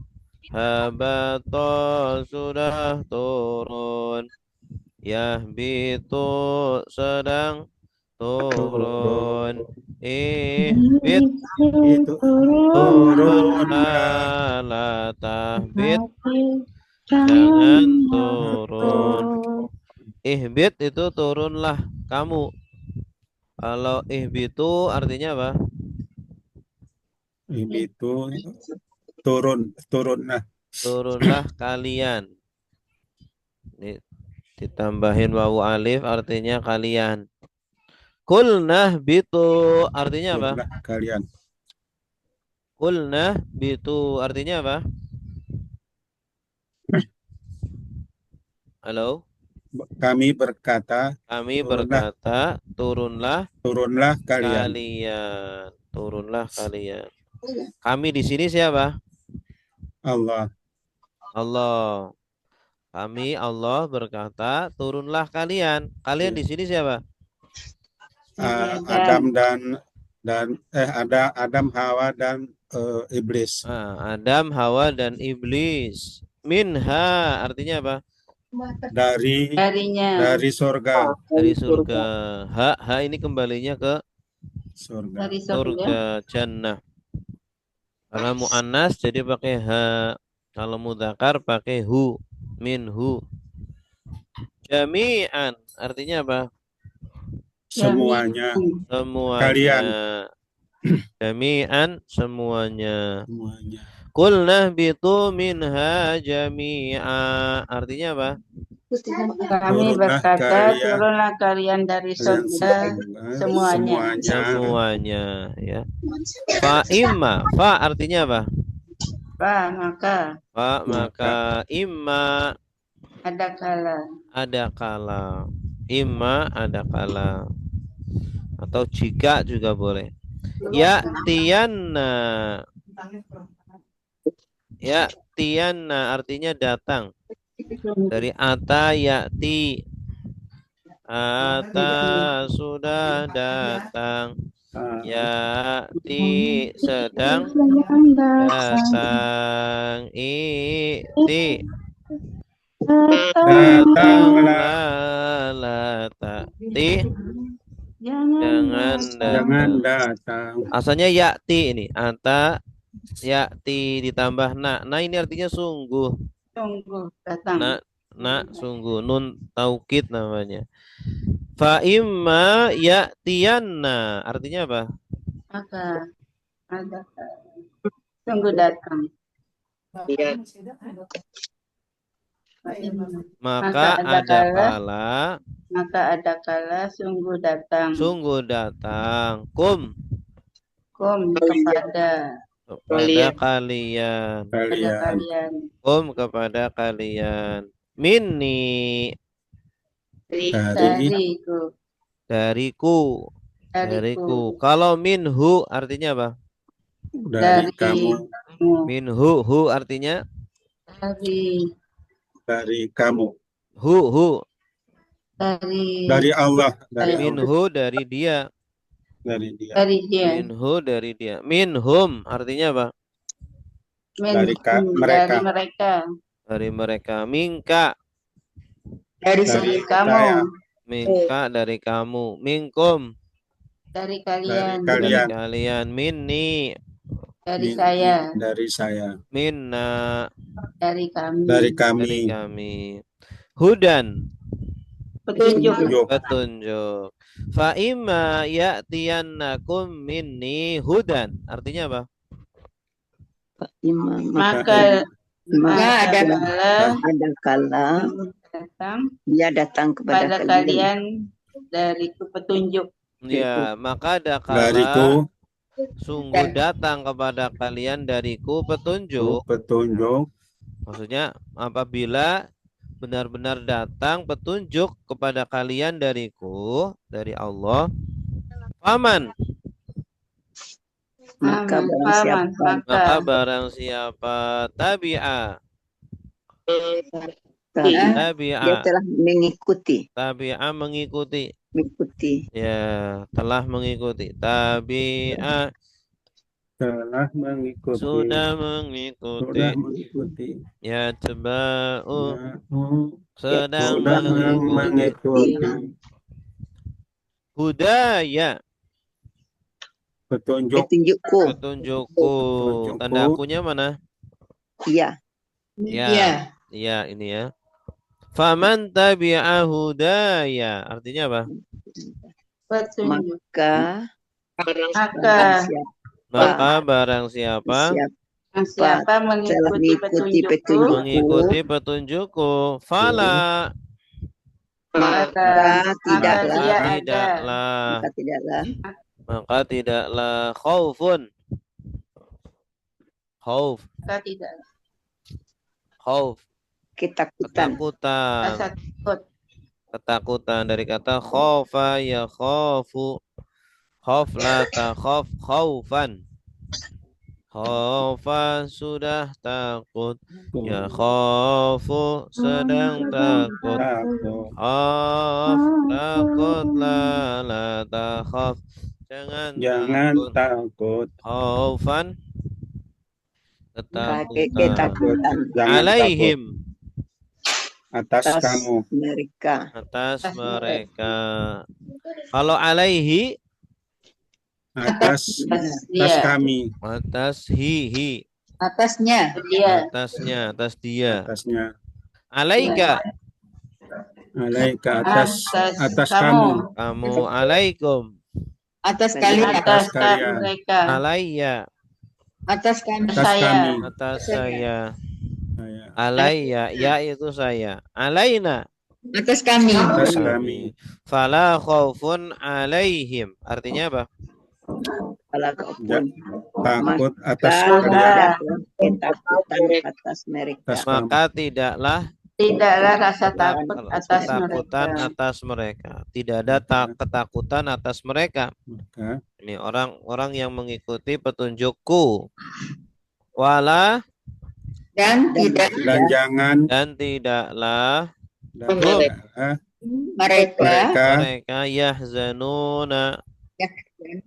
Habato sudah turun. Yahbitu sedang turun. Ihbit Itu. turunlah, la tahbit jangan turun. Ihbit itu turunlah kamu. Kalau ihbitu artinya apa? Itu turun. Nah, Turunlah kalian. Ini ditambahin wawu alif artinya kalian. Kulnah bitu artinya apa? turunlah kalian. Kulnah bitu artinya apa? Halo? Kami berkata, Kami turunlah, berkata, turunlah kalian. kalian. Turunlah kalian. Kami di sini siapa? Allah. Allah. Kami Allah berkata, turunlah kalian. Kalian di sini siapa? Adam ada Adam, Hawa dan iblis. Adam, Hawa dan iblis. Minha artinya apa? Darinya. Dari surga. Dari surga. Ha ini kembalinya ke Surga. Dari surga jannah. Karena mu'annas jadi pakai ha. Kalau mudzakkar pakai hu. Minhu. Jami'an artinya apa? Semuanya. Semuanya. Kalian. Jami'an semuanya. Semuanya. Qulna bitu minha jami'a. Artinya apa? Kami berkata, turunlah kalian dari surga semuanya. Semuanya. Ya. Fa imma. Fa artinya apa? Maka Fa maka imma ada kala. ada kala. Imma ada kala. Atau jika juga boleh. Ya tiyanna. Ya tiyanna artinya datang. Dari ata ya'ti. Ata sudah datang. Ya'ti sedang datang. I'ti Datanglah. la ta'ti jangan Jangan datang. datang. Asalnya ya'ti ini. Ata ya'ti ditambah na. Nah ini artinya sungguh. Tunggu datang. Sungguh. Nun taukid namanya. Fa imma ya'tiyanna artinya apa? Maka ada tunggu datang. Maka ada kala sungguh datang. Kum kepada kalian. Kalian. Kepada kalian. Minni dariku. Kalau minhu artinya apa? Dari kamu. Minhu hu artinya Dari kamu. Hu Dari Allah. minhu dari dia. Dari dia. Minhu dari dia. Minhum artinya apa? Dari dari mereka. mereka, Dari mereka. Minka. dari Dari kamu, saya. Minka dari kamu. Minkum. dari Dari kalian, Dari kalian. kalian. Minni. dari saya, Dari saya. Minna. dari kami. Dari Dari kami. kami. Hudan. Petunjuk. Yuk. Petunjuk. Fa imma ya'tiyannakum minni hudan. Artinya apa? Maka Maka ada kala ada kala dia datang pada kepada kalian dariku petunjuk. Ya, maka ada Dariku kala sungguh datang kepada kalian dariku petunjuk. petunjuk. Maksudnya apabila benar-benar datang petunjuk kepada kalian dariku, dari Allah. Paman. maka barang Paman, siapa Maka barang siapa tabi'a. dia Tabi'a. telah mengikuti Tabi'a mengikuti. mengikuti Ya, telah mengikuti. Tabi'a Telah mengikuti. sudah Sudah mengikuti. mengikuti. Ya teba'u sedang Sudah mengikuti. mengikuti. Hudaya Petunjuk. petunjukku. petunjukku. Petunjukku. Tanda akunya mana? Iya. Ya. Iya ini ya. Faman tabi'a hudaya. Artinya apa? petunjuk. Maka Maka Barang siapa siapa mengikuti petunjukku, mengikuti petunjukku, fala maka tidaklah maka tidaklah khaufun. Khauf, maka tidak khauf, ketakutan. rasa takut. Ketakutan dari kata khaufa ya khaufu. Khauf la takhaf khaufan. Khaufa sudah takut. Ya khaufu sedang takut. Khaf takutlah la takhaf. Jangan takut. Khaufan Ketakutan Jangan alaihim atas kamu. mereka. atas mereka. Kalau alaihi Atas Dia, kami. atas hi Atasnya. dia, atasnya, atas dia. Atasnya. Alaika Alaika atas kamu, kamu, alaikum Atas atas kalian. mereka, alayya Atas kami. Atas saya, kami. atas saya. Saya. Alayya ya itu saya. Alaina Atas kami. Atas kami. fala khaufun alaihim. Artinya apa? Kalau kaupun Takut atas maka kalian. ketakutan atas mereka. Atas Maka tidaklah tidaklah rasa takut atas ketakutan mereka. atas mereka. Tidak ada ketakutan atas mereka. Maka Ini orang-orang yang mengikuti petunjukku. Wala Dan jangan dan tidaklah mereka yahzanuna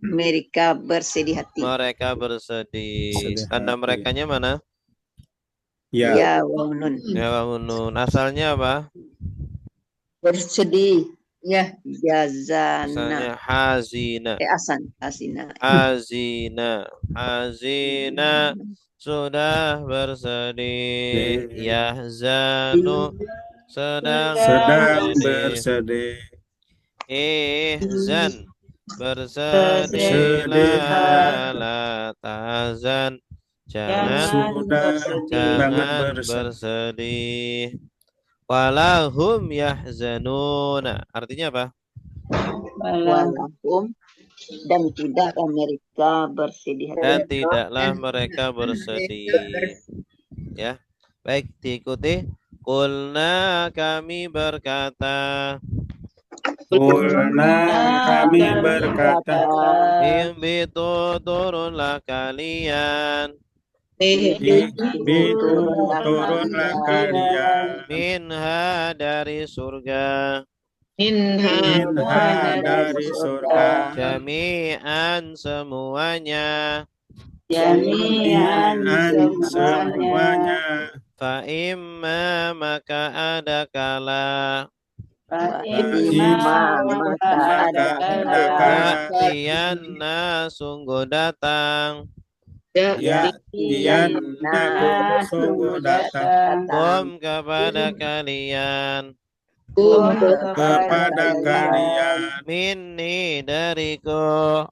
mereka bersedih hati. mereka bersedih. Sedih Tanda hati. merekanya mana? ya Ya waunun. Ya nun. Asalnya apa? Bersedih. Ya. Jazana. Asalnya hazina. Asina. Hazina sudah bersedih. Yahzanu sedang bersedih. Ihzan bersedihlah la tahzan. Jangan bersedih. Walahum yahzanuna. Artinya apa? Walahum dan tidaklah mereka bersedih hati. Dan tidaklah mereka bersedih. Ya. Baik, diikuti. Qulna kami berkata. Imbitu turunlah kalian. Turunlah kalian. Minha dari surga. Minha dari surga. Jami'an semuanya. Jami'an Jami'an semuanya. semuanya. Fa imma maka ada kala Fa'imma maka ada kala Ya'tiyanna sungguh datang Ya, Ya'tiyanna sungguh datang Kum kepada kalian kepada kalian Minni dariku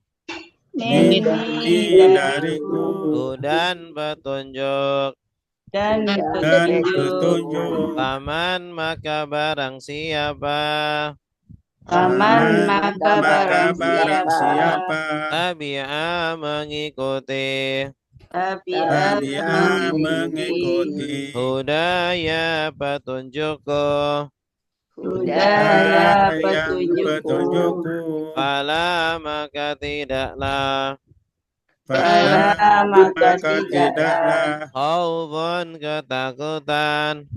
minni dariku Hudan petunjuk dan dan petunjuk. Paman maka barang siapa Paman maka barang barang siapa Tabi'a mengikuti tabi'a mengikuti Hudaya petunjukku Hudaya yang petunjukku, Fala maka tidaklah Fala maka tidaklah Khaufun ketakutan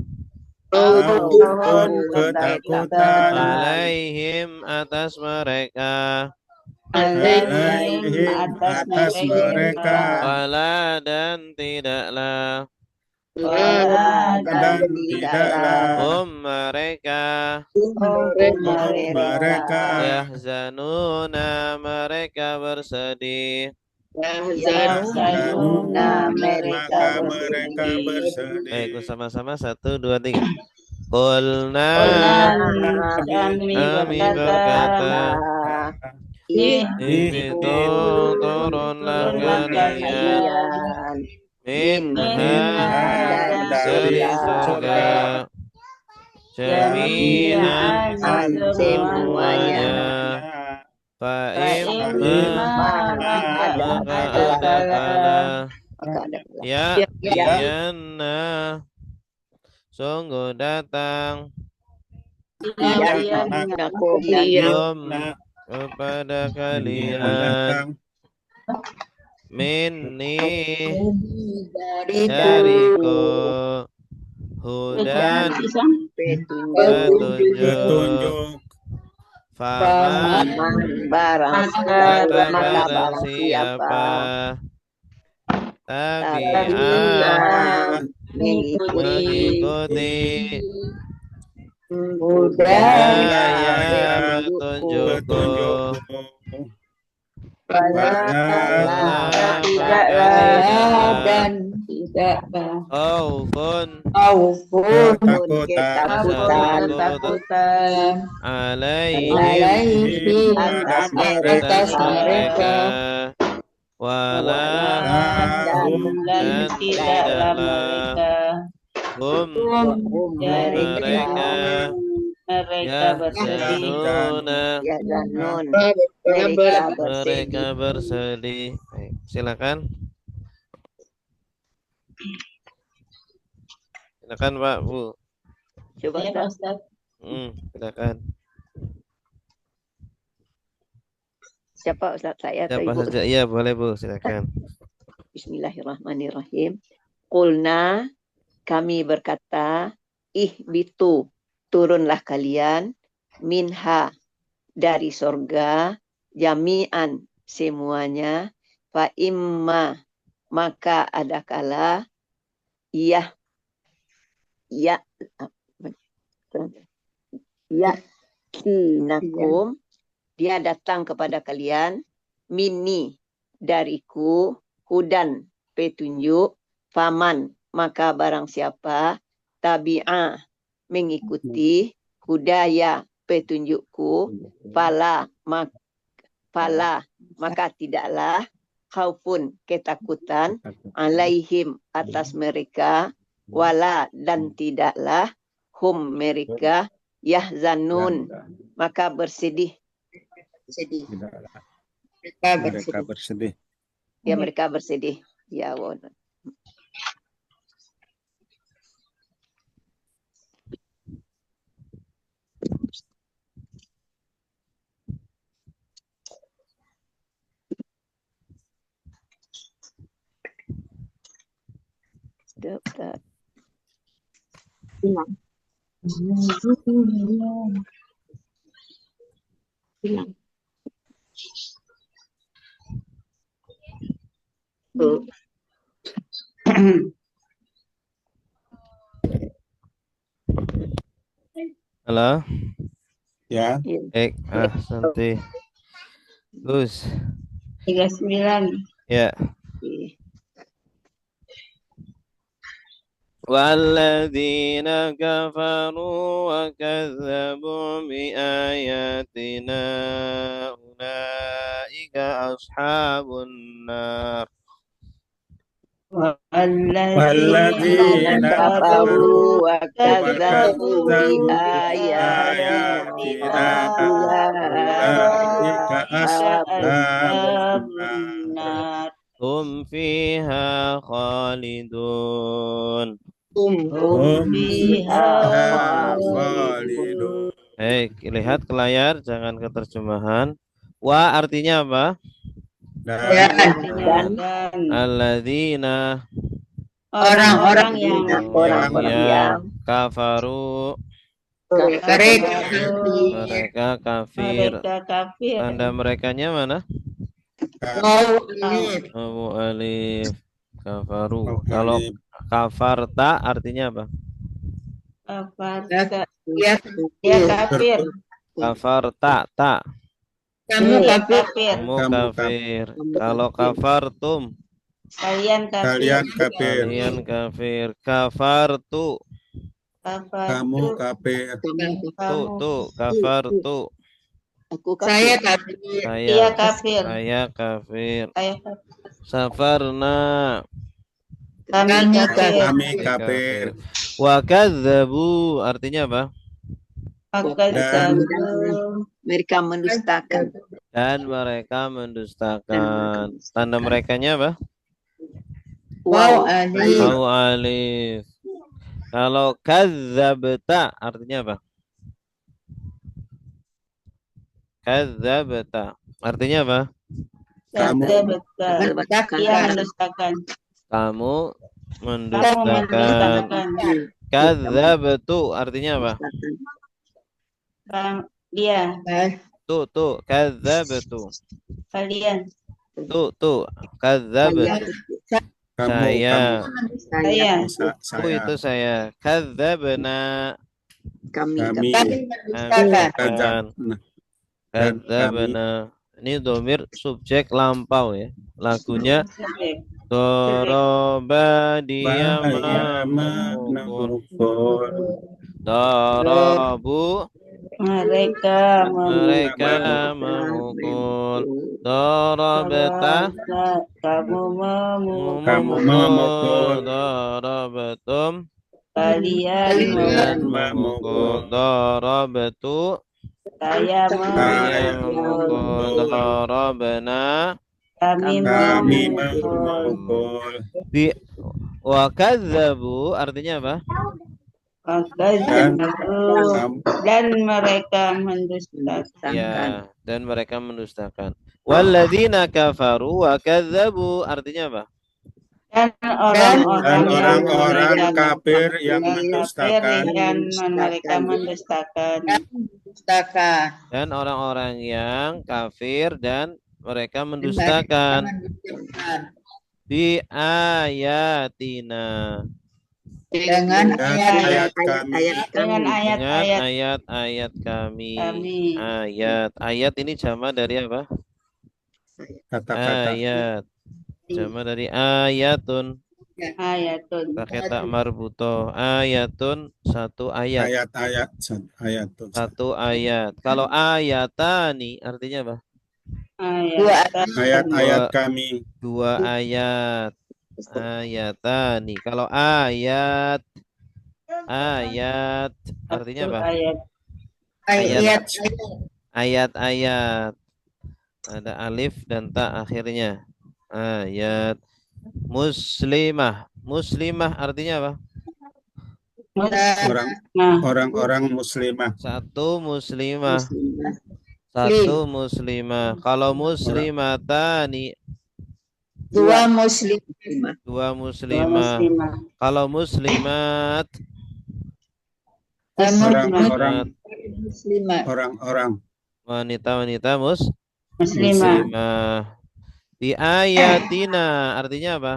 maupun ketakutan Alaihim atas mereka alaihim atas mereka Wala dan tidaklah dan tidaklah mereka mereka Yahzanuna mereka bersedih Yahzanuna maka mereka mereka bersedih. Baik, bersedih. sama-sama 1, 2, 3 Qulna Kami berkata Ihbitu turunlah kalian Minha dari surga Jami'an semuanya Fa'imma maka ada kala Ya Tiyanna sungguh datang Kum kepada kalian Minni dariku Hudan petunjuk Faman barang barang siapa Tabi'a mengikuti Hudaya petunjukku tidaklah dan tidaklah Khaufun ketakutan alaihim atas atas mereka Wala dan tidaklah mereka hum mereka Yahzanuna mereka bersedih. Baik, silakan. Silakan Pak, Bu. Coba Ya, Pak Ustaz. Silakan. siapa Ustaz saya atau Siapa Ibu? saja? Iya, boleh Bu, silakan. Bismillahirrahmanirrahim. Qulna kami berkata ihbitu turunlah kalian minha dari sorga jami'an semuanya fa imma maka ada kala ya kinakum dia datang kepada kalian minni dariku hudan petunjuk faman maka barang siapa tabi'a mengikuti hudaya petunjukku fala maka tidaklah khaufun ketakutan alaihim atas mereka wala dan tidaklah hum mereka yahzanun maka bersedih Mereka bersedih. ya mereka bersedih ya Allah. Dapat. Hilang. Halo. Ya. Santai. Gus. 39. Ya. والذين كفروا وكذبوا بآياتنا أولئك أصحاب النار والذين كفروا وكذبوا وكذبوا بآياتنا أولئك أولئك أصحاب أصحاب النار هم فيها خالدون هم فيها خالدون. Baik, lihat ke layar, jangan ke terjemahan. Wa artinya apa? dan Alladzina orang-orang yang kafaru mereka kafir. Tanda merekanya mana? Wawu alif kafaru. Kalau kafarta artinya apa? dia kafir. Kafarta ta. Kamu kafir. Kamu kafir. Kalau kafartum Kalian Kalian kafir. kafir. kalian kafir. Kafartu Kamu kafir. tu kafartu. Aku Saya kafir. kafir. Dia kafir. Saya kafir. Saya kafir. Safarna Kami kafir. Kami kafir. Wa kadzabu artinya apa? Mereka mendustakan. Dan mereka mendustakan. Tanda merekanya apa? Wow, Wawu alif. Kalau kadzabta artinya apa? Kadzabta artinya apa? Kamu Ia mendustakan. Kamu mendustakan. Kadzabtu artinya apa? Dia. Tu kadzabtu. Kalian. Tu kadzabtu. Saya. Itu saya. Kadzabna. Kami. Kadzabna. Ini domir subjek lampau ya. Lagunya Doroba dia memukul. Dorobu Mereka memukul. Dorobeta kamu memukul. Dorobetum kalian memukul. Dorobetu saya memukul. Dorobena kami memukul. Di wakadzabu artinya apa? Dan mereka mendustakan. Ya, dan mereka mendustakan. Walladzina kafaru wa kadzabu artinya apa? Dan orang-orang kafir yang mendustakan. mereka mendustakan. Dan orang-orang yang kafir dan mereka mendustakan di ayatina Dengan ayat-ayat kami. Ayat ini jama dari apa? Kata-kata. Ayat. Jama dari ayatun. Pakai tak marbuto. Ayatun satu ayat. Ayat. Satu ayat. Kalau ayatani artinya apa? Ayat-ayat kami. Dua ayat. Ayatani. Kalau ayat artinya apa? Ayat. Ada alif dan ta akhirnya. Ayat. Muslimah artinya apa? Orang-orang muslimah. Satu muslimah. Kalau muslimatani Dua muslimah. Kalau muslimat Orang-orang wanita muslimah. Bi ayatina artinya apa?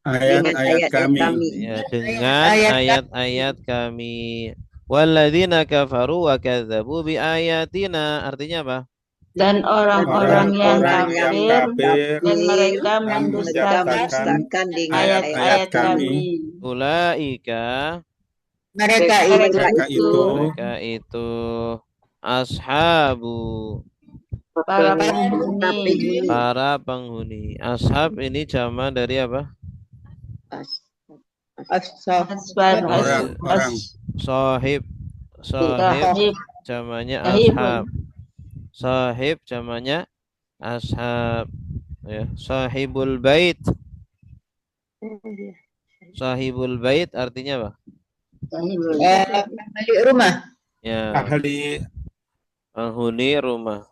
Ayat-ayat kami. Ya, dengan ayat-ayat kami. Walladzina kafaru wa kadzabu bi ayatina artinya apa? Dan orang-orang yang Orang-orang yang kafir kafir dan mereka dan mendustakan mendustakan ayat-ayat ayat-ayat kami. kami. Ulaika Mereka Mereka itu mereka itu ashabu para penghuni. para penghuni. Ashab ini jama dari apa? Asban orang-orang Sahib. Sahib Sahib. jamanya Sahibun. ashab. Sahib jamanya ashab. Ya, sahibul bait. Sahibul bait artinya apa? Sahibun. Pemilik rumah. Ya, ahli penghuni rumah.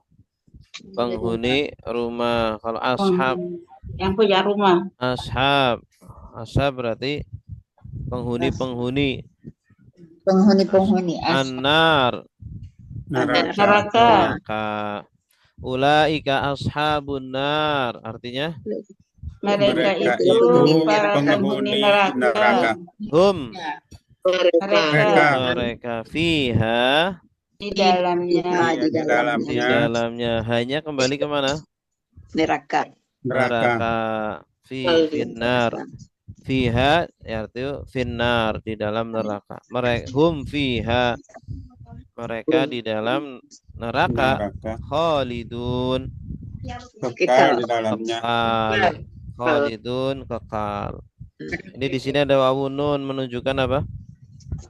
Penghuni rumah. Kalau ashab, Yang punya rumah. ashab. Ashab berarti penghuni-penghuni. Penghuni-penghuni. An-nar, neraka. Neraka. neraka. Ulaika ashabun nar. Artinya Mereka Mereka itu itu para penghuni penghuni neraka. neraka. hum Mereka mereka fiha di dalamnya. Di di dalamnya dalamnya hanya kembali kemana? Neraka. neraka. Neraka. Finnar. Fiha artinya finnar di dalam neraka. Mereka hum fiha mereka di dalam neraka Neraka. khalidun Kekal di dalamnya. kekal. Khalidun kekal. Ini di sini ada wawun nun menunjukkan apa?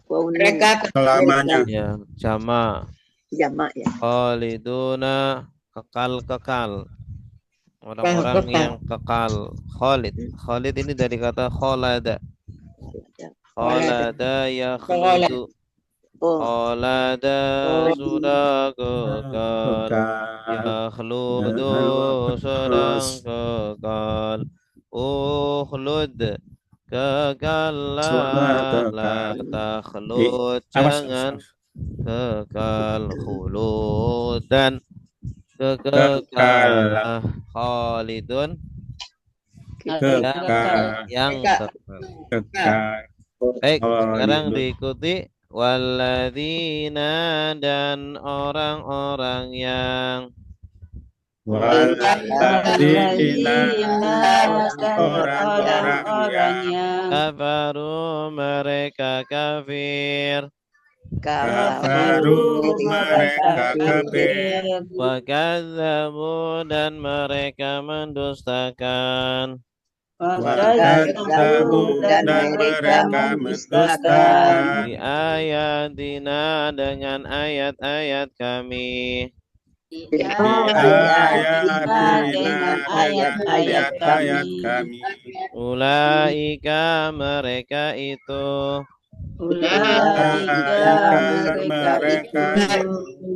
Mereka Selamanya. Ya, jama. jamak ya. Khaliduna kekal-kekal. Orang-orang yang kekal. Khalid. Khalid ini dari kata khalada. Khalada ya khalidu. Oh, Khalada sudah kekal. Kekal. Ya khludu sedang kekal. Ukhlud kekallah Sudah la kekal. takhlud Awas, jangan awas. kekal khulud dan Kekal. kekal khalidun Kekal. yang kekal. Kekal. Baik, sekarang Khalidun. diikuti walladzina dan orang-orang yang Walladzina Dan orang-orang yang kafaru mereka kafir kafaru mereka kafir wa kadzabu dan mereka mendustakan Wakadzabu dan mereka mendustakan di ayatina dengan ayat-ayat kami ayatina dengan ayat-ayat kami. ulaika mereka itu Mereka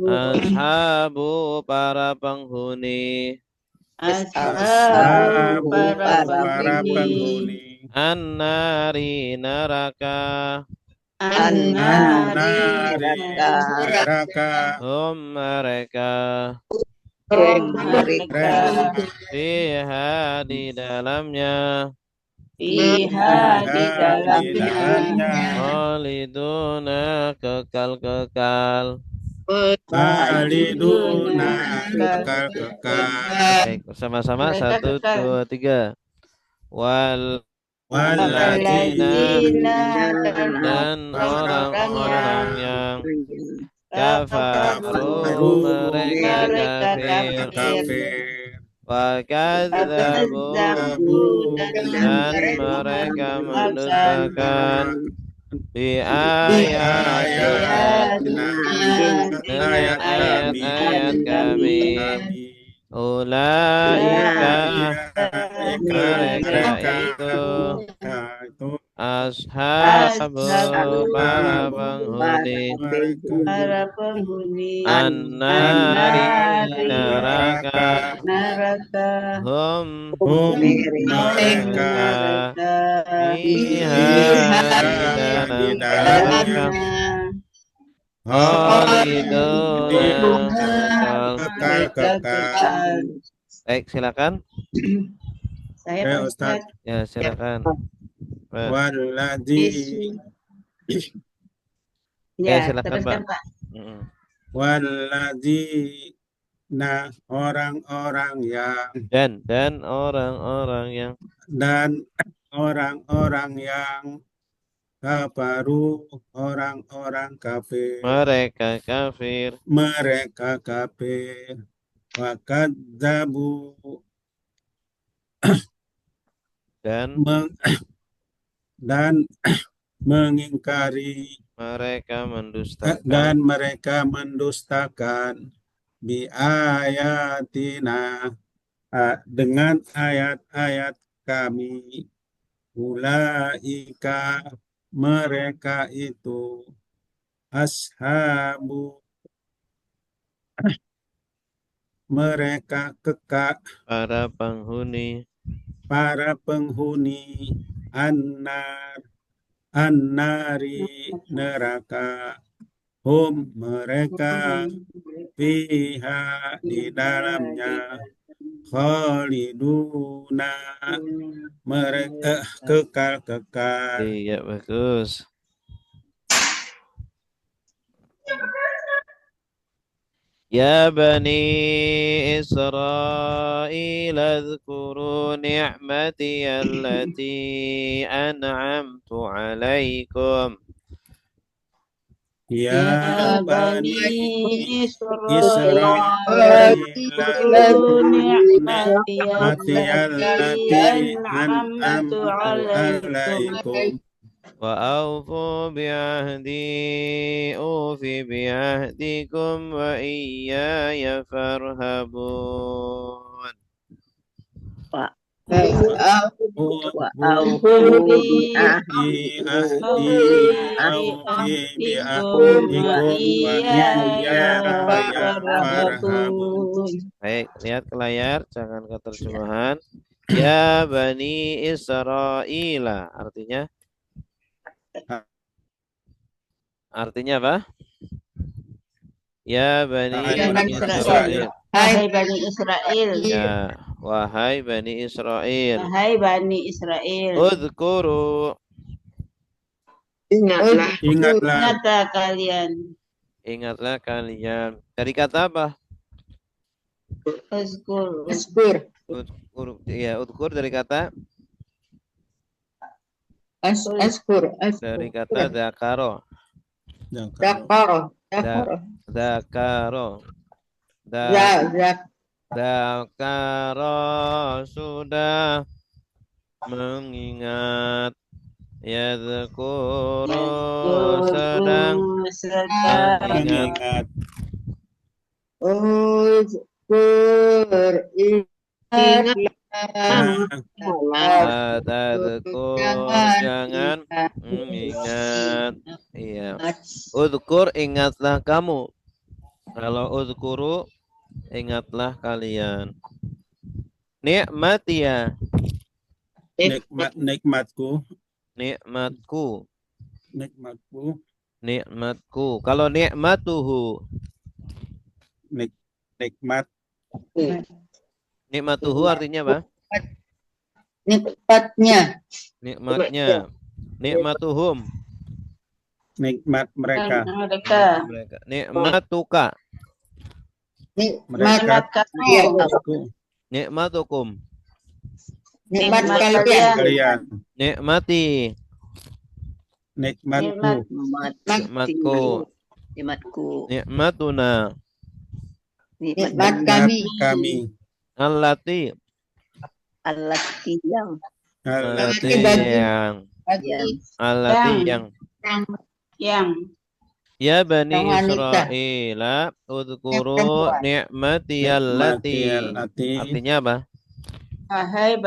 ashabu para penghuni ashabu para para penghuni penghuni an-nari neraka an-nari neraka hum mereka mereka fiha di dalamnya fiha di dalamnya khaliduna kekal-kekal. khaliduna kekal-kekal. Baik, bersama-sama 1, 2, 3. Walladzina Dan orang-orang yang kafaru mereka kafir wa kadzabu dan mereka mendustakan bi ayatina dengan ayat-ayat kami ulaika mereka itu ashabu para penghuni para penghuni an-nari neraka hum mereka fiha di dalamnya khalidun kekal-kekal. Baik, silakan. Saya Pak Ustaz. Ustaz. Ya, silakan. Pak. Walladzi Ya, Ya, silakan, Pak. teruskan Pak. walladzina orang-orang yang Dan orang-orang yang dan orang-orang yang kafaru, orang-orang kafir, mereka kafir mereka kafir, wakadzabu dan dan mengingkari mereka mendustakan dan mereka mendustakan biayatina dengan ayat-ayat kami. Ulaika mereka itu ashabu mereka kekak para penghuni an-nari neraka hum mereka fiha di dalamnya khaliduna mereka kekal. Iya, bagus. Ya Bani Israel adhkuru ni'mati allati an'amtu alaikum. Ya Bani Israel, Israel ni'mati allati an'amtu alaikum. وأوفوا بعهدي أوف بعهدكم وإياي فارهبون Baik, lihat ke layar, jangan ke terjemahan. Ya Bani Israel, artinya apa? Ya Bani Israel. Wahai Bani Israel. Ya, wahai Bani Israel. Wahai Bani Israel. Udhkuru. Ingatlah kalian. Ingatlah kalian. Dari kata apa? Uzkur. Ya, udhkur dari kata? Dari kata dakaro. Dakaro. Dakaro sudah mengingat. Yadhkuru sedang mengingat. Tadhkur jangan mengingat. Iya. Udhkur ingatlah kamu. Kalau udhkuru ingatlah kalian. Nikmatia. Nikmatku. Kalau nikmatuhu. Nikmatuhu artinya apa? Nikmatnya. Nikmatuhum. Nikmat mereka. Nikmatuka. Nikmatukum. Nikmat kalian. Nikmati. Nikmatku. Nikmatuna. Nikmat kami. Allati yang. Ya Bani Israel, udhkuru ni'mati allati. Artinya apa? Wahai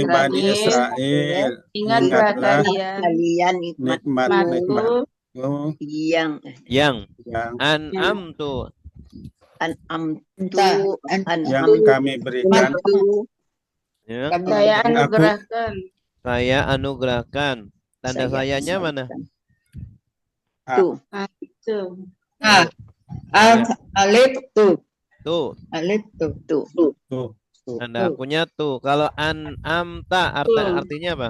Bani Israel, ingatlah kalian nikmatku yang an'amtu yang kami berikan. Saya anugerahkan. Tanda sayanya mana? Alif tu. Tuh. Alif tu. Tanda akunya tuh. Kalau an'amta artinya apa?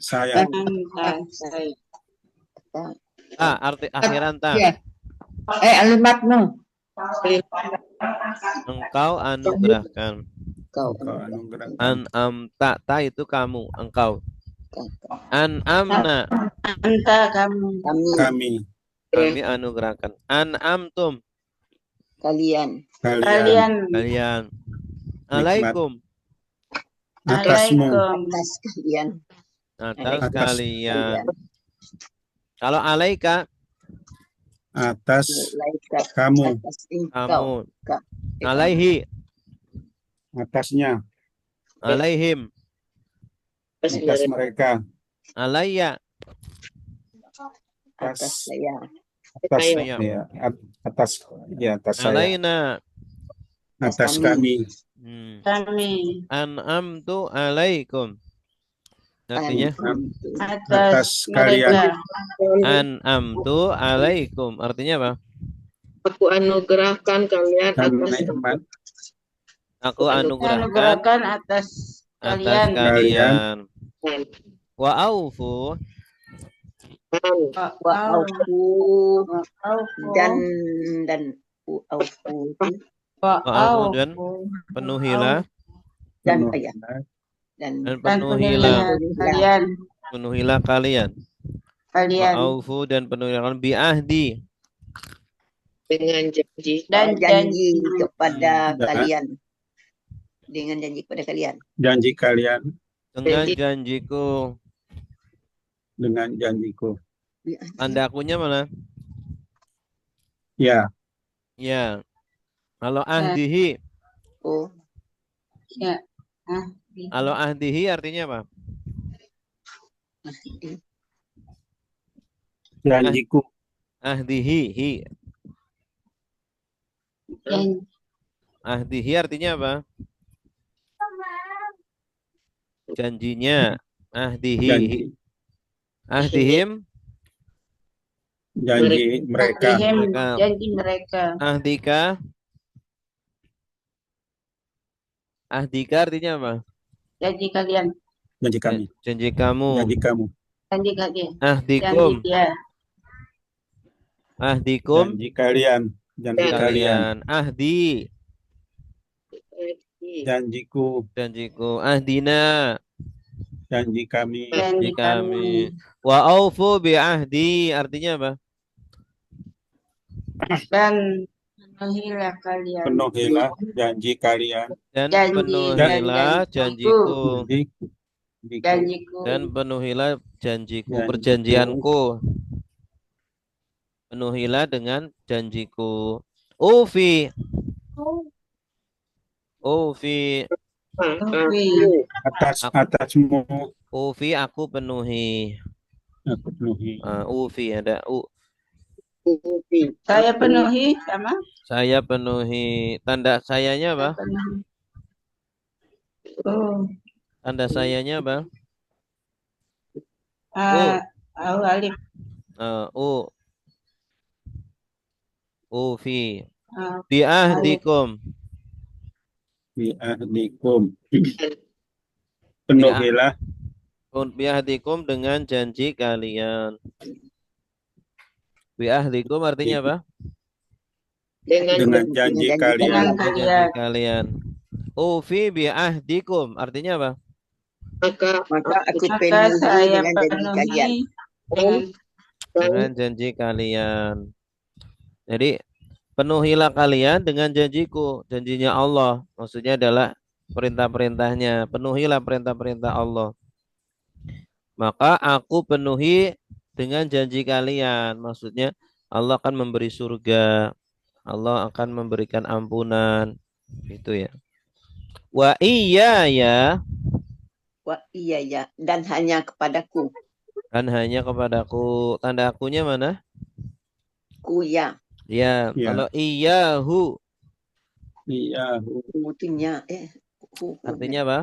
Saya. Arti akhiran ta. Alimat no. Engkau anugerahkan. Engkau anugerahkan. An'amta, ta itu kamu, engkau. An'amna, Anta kamu. kami anugerahkan. An'amtum, Kalian. kalian. Alaikum, Atasmu. Atas kalian. atas kalian. Kalau alaika, Atas kamu. Atas kamu. engkau. Alaihi, Atasnya. alaihim, Atas mereka. alayya, Atas saya. Atas saya. ya, atas saya. Alaina. Atas kami. Kami. An'amtu alaikum. Artinya? Atas kalian. An'amtu alaikum. Artinya apa? Aku anugerahkan kalian Dan atas nikmat Aku anugerahkan Anugerahkan atas atas kalian. kalian. Wa aufu Wa aufu dan aufu wa aufu dan penuhilah dan dan penuhilah kalian. penuhilah kalian. Wa aufu dan penuhilah bi ahdi dengan janji dan janji kepada kalian. Dengan janji kepada kalian. Janji kalian dengan janjiku. dengan janjiku. Tanda akunya mana? Ya. Ya. Kalau ahdihi. Oh. Ya. Kalau ahdihi artinya apa? Janjiku. Ahdihi. Hi. Ahdihi artinya apa? Janjinya. Ahdihi. Janji. Ahdihim. Janji mereka. Janji mereka. Ahdika. Ahdika artinya apa? Janji kalian. Janji kami. Janji kamu. Janji kamu. Janji kalian. Ahdikum. Janji dia. Ahdikum. Janji kalian. Janji kalian. Ahdi. Janjiku. Janjiku. Ahdina. Janji kami. Janji kami. Wa aufu bi ahdi artinya apa? Dan penuhilah kalian. Penuhilah janji kalian. Dan Janji. penuhilah janjiku. Janjiku. Dan penuhilah janjiku, perjanjianku. Penuhilah dengan janjiku. Ufi. Ufi. Atasmu. Ufi aku penuhi. Aku penuhi. Ufi ada u. Saya penuhi sama. Saya penuhi. Tanda sayanya apa? Tanda sayanya apa? Alif. U. Ufi. Bi'ahdikum. Bi'ahdikum. Penuhilah. Bi'ahdikum dengan janji kalian. Bi'ahdikum artinya apa? Dengan janji kalian. Dengan janji kalian. Ufi bi'ahdikum artinya apa? Maka aku penuhi saya dengan janji kalian. Dengan janji kalian. Jadi penuhilah kalian dengan janjiku, janjinya Allah. Maksudnya adalah perintah-perintahnya. Penuhilah perintah-perintah Allah. Maka aku penuhi dengan janji kalian. Maksudnya Allah akan memberi surga. Allah akan memberikan ampunan. Itu ya. Wa iya ya. Wa iya ya. Dan hanya kepadaku. Dan hanya kepadaku. Tanda akunya mana? Ku ya. Ya, kalau iyahu. Iyahu. Artinya Artinya apa?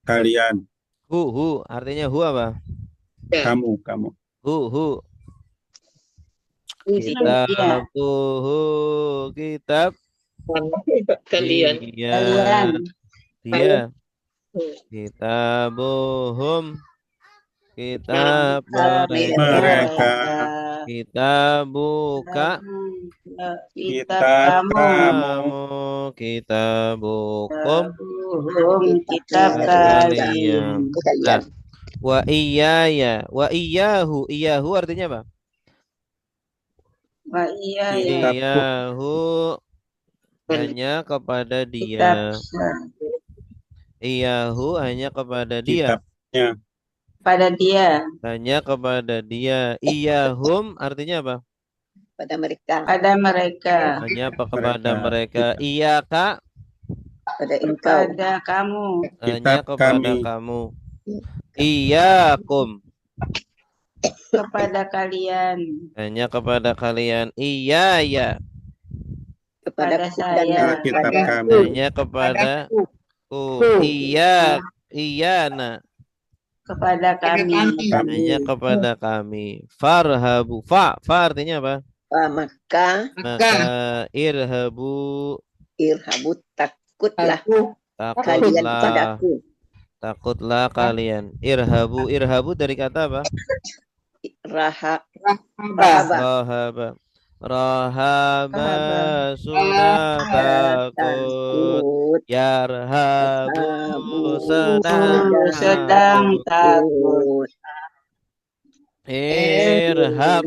Kalian. Hu. Artinya hu apa? Kamu. Hu. Kitab. kalian. Iya, Kalian. dia. Kitabuhum, kitab mereka. Kita buka Kitab kamu. kita bukum Kitab kalian. Nah, wa iyahu artinya apa? Wa iya ya. Iyahu hanya kepada dia. Iyahu hanya kepada dia. Kitabnya. Pada dia. Hanya kepada dia. Iyahum artinya apa? Pada mereka. Pada mereka. Hanya apa kepada mereka. Iya kak. Pada engkau. Pada kamu. Hanya Kitab kepada kami. kamu. Iyakum. Kepada kalian. Hanya kepada kalian. Iya ya. Kepada saya. Kitab kami. Hanya kepada iya na. Kepada kami. Hanya kepada kami. Farhabu. Fa artinya apa? Maka irhabu. irhabu takutlah kalian Takutlah. padaku. Takutlah kalian. Irhabu dari kata apa? Rahaba. Rahaba sudah takut. Yarhabu sedang takut. Irhab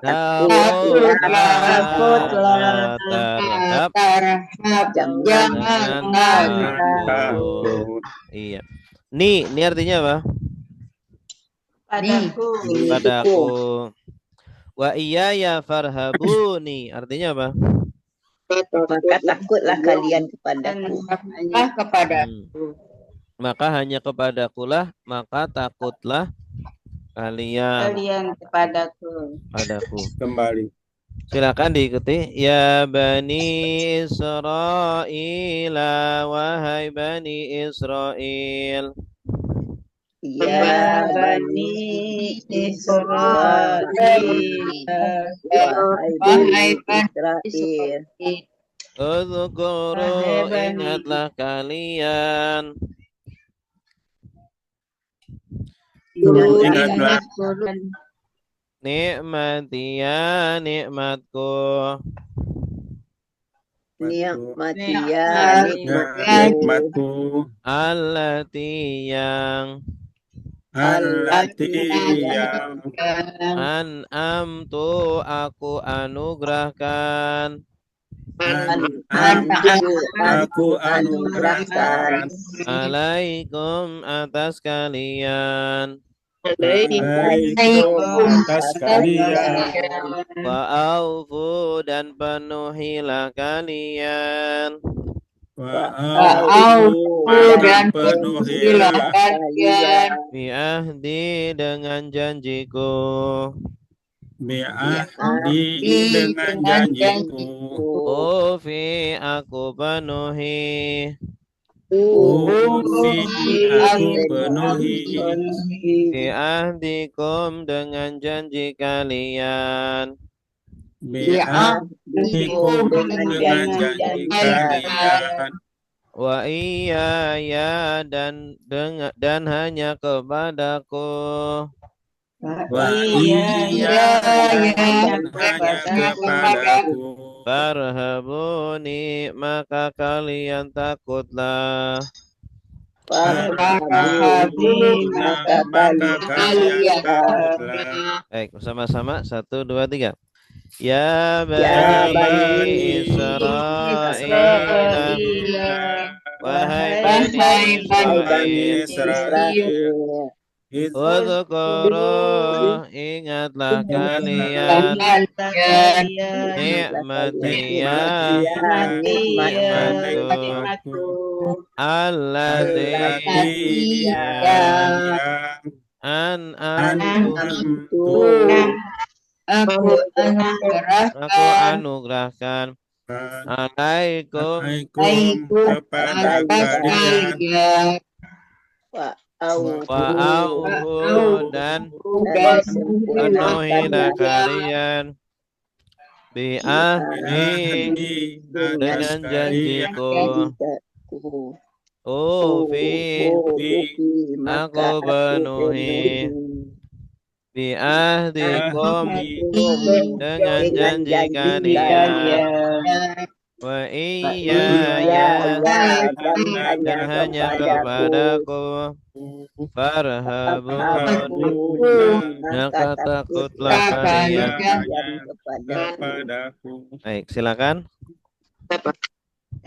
Takutlah terhadap jangan takut. Iya. Ini artinya apa? Padaku. Wa ya farhabuni artinya apa? Maka takutlah kalian kepadaku. Maka hanya kepadakulah, maka takutlah kalian kepadaku. Kembali. Silakan diikuti. Ya Bani Israil, wahai Bani Israel. Ya Bani Israil. wahai Bani Israel. Uzkuru, ingatlah kalian. Ingatlah Nikmati ya nikmatku. Nikmati ya nikmatku. Allati yang an'amtu aku anugerahkan. Aku anugerahkan Alaikum atas kalian. Wa aufu dan penuhilah kalian. dan penuhilah kalian Bi ahdi dengan janjiku. dengan janjiku. Ufi aku penuhi. Aku penuhi. Bi ahdikum dengan janji kalian. Bi'ahdikum dengan janji kalian. Wa iya dan hanya kepadaku. Wa iya hanya kepadaku. Farhabuni maka kalian takutlah. Farhabuni maka kalian takutlah. Baik, bersama-sama 1, 2, 3. Ya Bani Israil, wahai Bani Israil, Uzkuru, ingatlah kalian nikmati ya nikmatku. Alladzi an'amtu aku anugerahkan alaikum kepada kalian. Wa'aufu dan penuhilah kalian bi'ahdi dengan janjiku ufi aku penuhi bi'ahdikum dengan janji kalian wa iyaya dan hanya kepadaku farhabun maka takutlah kalian. kepadaku. Baik, silakan.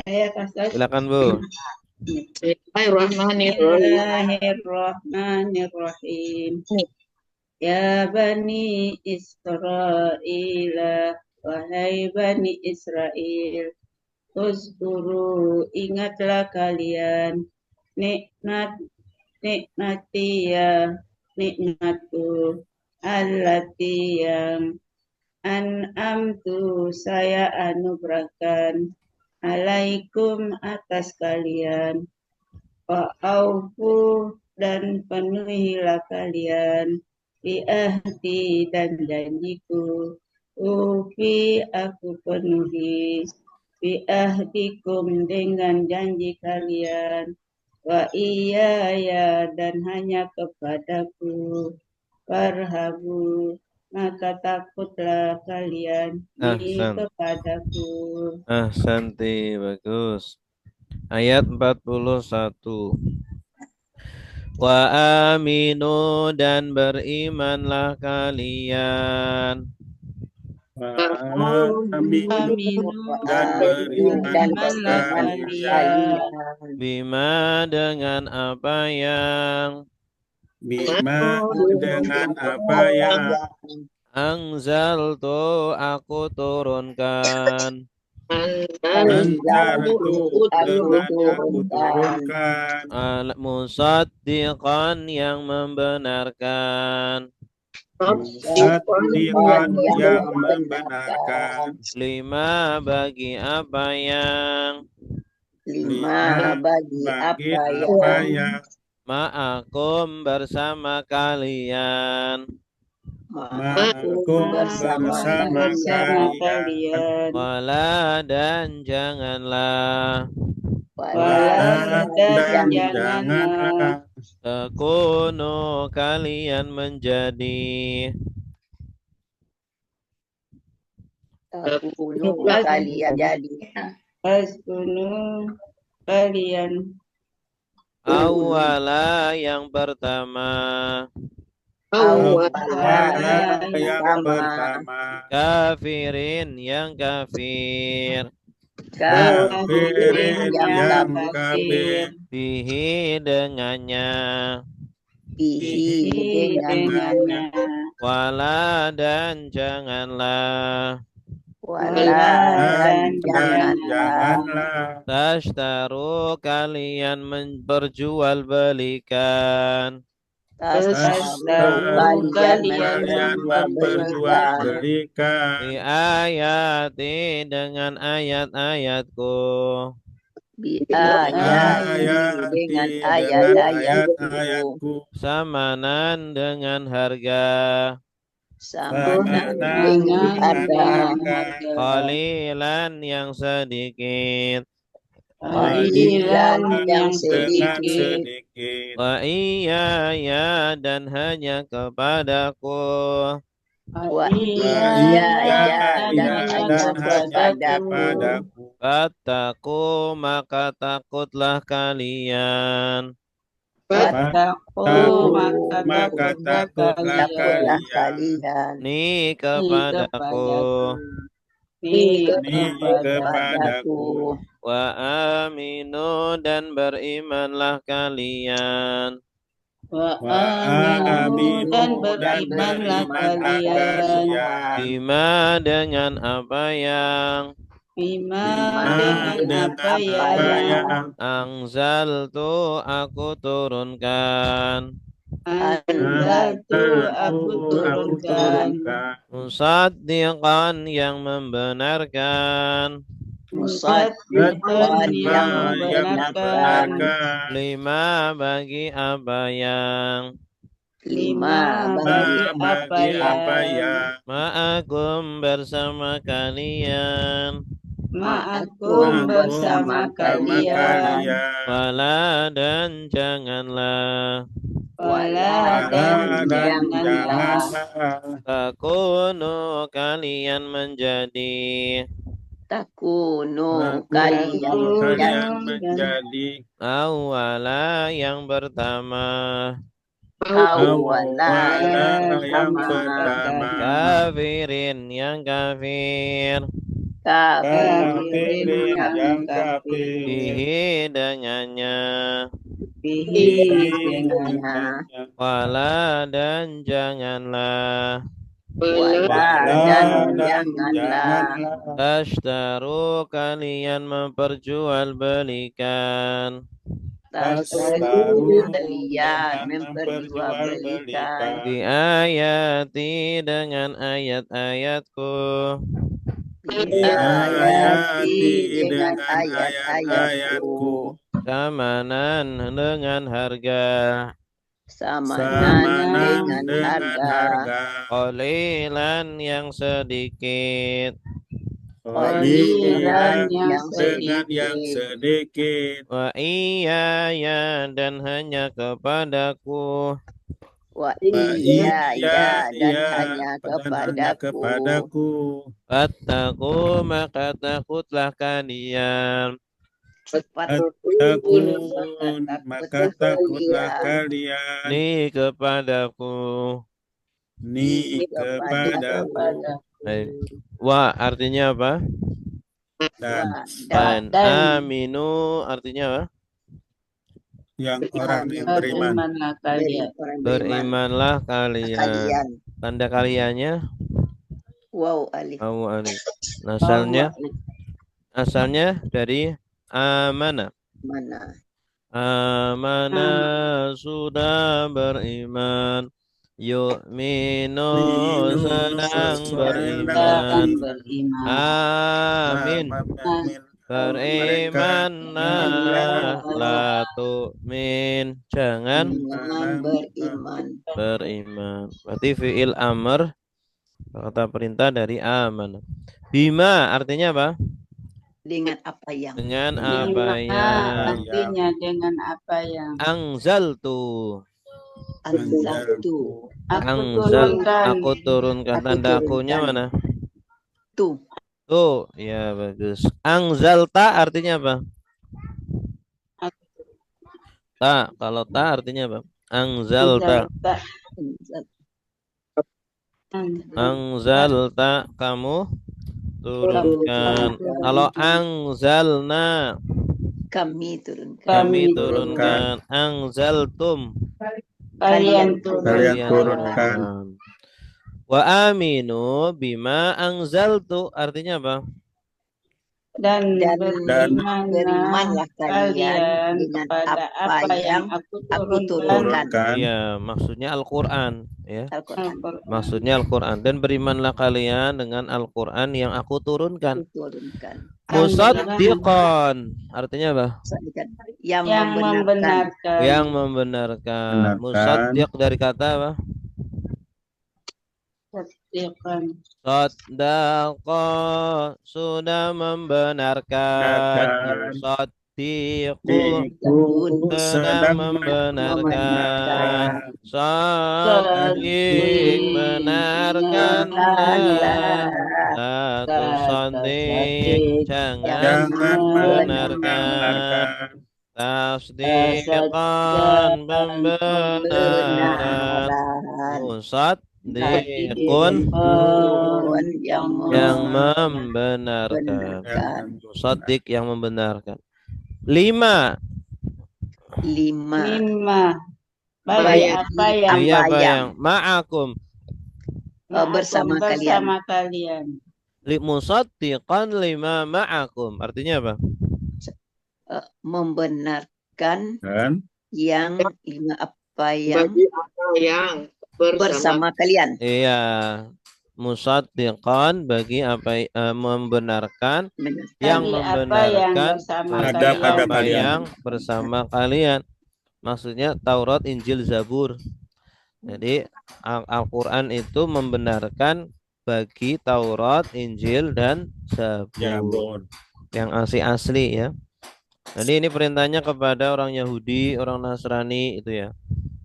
Saya kasih. Silakan Bu. Bismillahirrahmanirrahim. Ya Bani Israel, wahai Bani Israel, uzkuru ingatlah kalian nikmati ya nikmatku allati yang an'amtu saya anugerahkan alaikum atas kalian wa'aufu dan penuhilah kalian bi'ahdi dan janjiku ufi aku penuhi bi'ahdikum dengan janji kalian wa iyaya dan hanya kepadaku farhabu maka takutlah kalian kepadaku. Ahsanti, bagus. Ayat 41. Wa aminu dan berimanlah kalian. Aminu dan berimanlah kalian. Bima dengan apa yang Anzaltu aku turunkan. Musaddiqan yang membenarkan. Lima bagi apa yang ma'akum bersama kalian. bersama kalian. Wala dan janganlah. Takunu kalian menjadi. Kalian Awala yang pertama. Kafirin yang kafir. Bihi dengannya. Wala dan janganlah. Tashtaru kalian memperjualbelikan. Di ayati dengan ayat-ayatku. dengan ayat-ayatku. Samanan dengan harga. Qalilan yang sedikit. Wa iyaya dan hanya kepadaku. Fattaku maka takutlah kalian. Maka takutlah kalian. Ni kepadaku. Wa aminu dan berimanlah kalian. Bima dengan apa yang Anzaltu aku turunkan. Musaddiqan yang membenarkan. Lima bagi apa yang Lima bagi bagi apa yang ma'akum bersama kalian, ma'akum bersama kalian, wala dan janganlah wala dan dan janganlah janganlah takunu kalian menjadi takunu kalian kalian menjadi menjadi awala yang pertama, awala yang pertama, pertama, kafirin yang kafir, kafirin kafirin yang yang kafir, bihi dengannya, dengannya, wala dan janganlah wala dan janganlah tashtaru kalian memperjualbelikan tasyaru kalian memperjualbelikan bi ayati dengan ayat-ayatku ayati dengan ayat-ayatku samanan dengan harga samanan dengan harga qalilan yang sedikit qalilan yang dengan yang sedikit sedikit, wa iya dan hanya kepadaku wa iya dan hanya kepadaku. fattaqu maka takutlah kalian Takun, maka takutlah kalian ni kepadaku. ni kepadaku. Baik. Wa artinya apa? Dan Dan aminu artinya apa? yang orang yang beriman. Berimanlah kalian. Tanda kaliannya Wow alif. alif. Asalnya dari amana. Mana? Amana sudah beriman. Yu'minu sedang beriman. Amin. Berimanlah la tu'min. Jangan beriman. Berarti fi'il amr, kata perintah dari aman. Bima artinya apa? Dengan apa yang? Dengan apa yang? Artinya dengan apa yang? Angzaltu. Anzaltu. Aku turunkan. Tanda akunya mana? Tu. Tuh, ya bagus. Angzalta artinya apa? Ta, kalau ta artinya apa? Angzalta. Angzalta kamu turunkan. Kalau angzalna Kami turunkan. Angzaltum Kalian turunkan. Wa aminu bima angzaltu artinya apa? Dan berimanlah kalian dengan apa yang aku turunkan. Iya, maksudnya Al-Qur'an, ya. Maksudnya Al-Qur'an, dan berimanlah kalian dengan Al-Qur'an yang aku turunkan. Musaddiqan artinya apa? Yang membenarkan. Yang membenarkan. Musaddiq dari kata apa? Saddaqa sudah membenarkan. Musaddiqu sedang membenarkan. Saddiq benarkanlah. Satu saddiq jangan benarkan. Tasdiqan pembenaran. Musaddiqun yang membenarkan. Musaddiq yang membenarkan. 5. Bagi apa yang ma'akum bersama kalian. Musaddiqan lima ma'akum artinya apa? Membenarkan yang apa yang bersama kalian. Iya, musaddiqan bagi apa membenarkan yang membenarkan apa yang bersama kalian. Maksudnya Taurat, Injil, Zabur. Jadi Al-Quran itu membenarkan bagi Taurat, Injil, dan Zabur Jabur. yang asli ya. Jadi ini perintahnya kepada orang Yahudi, orang Nasrani itu ya.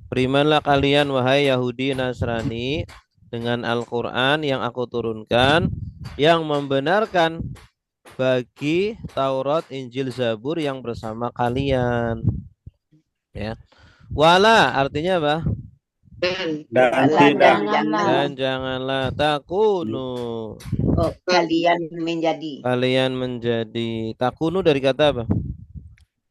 Berimanlah kalian wahai Yahudi Nasrani dengan Al-Quran yang aku turunkan yang membenarkan bagi Taurat, Injil, Zabur yang bersama kalian. Ya. Wala artinya apa? Dan Dan Wala tidak Dan janganlah takunu. kalian menjadi Kalian menjadi takunu dari kata apa?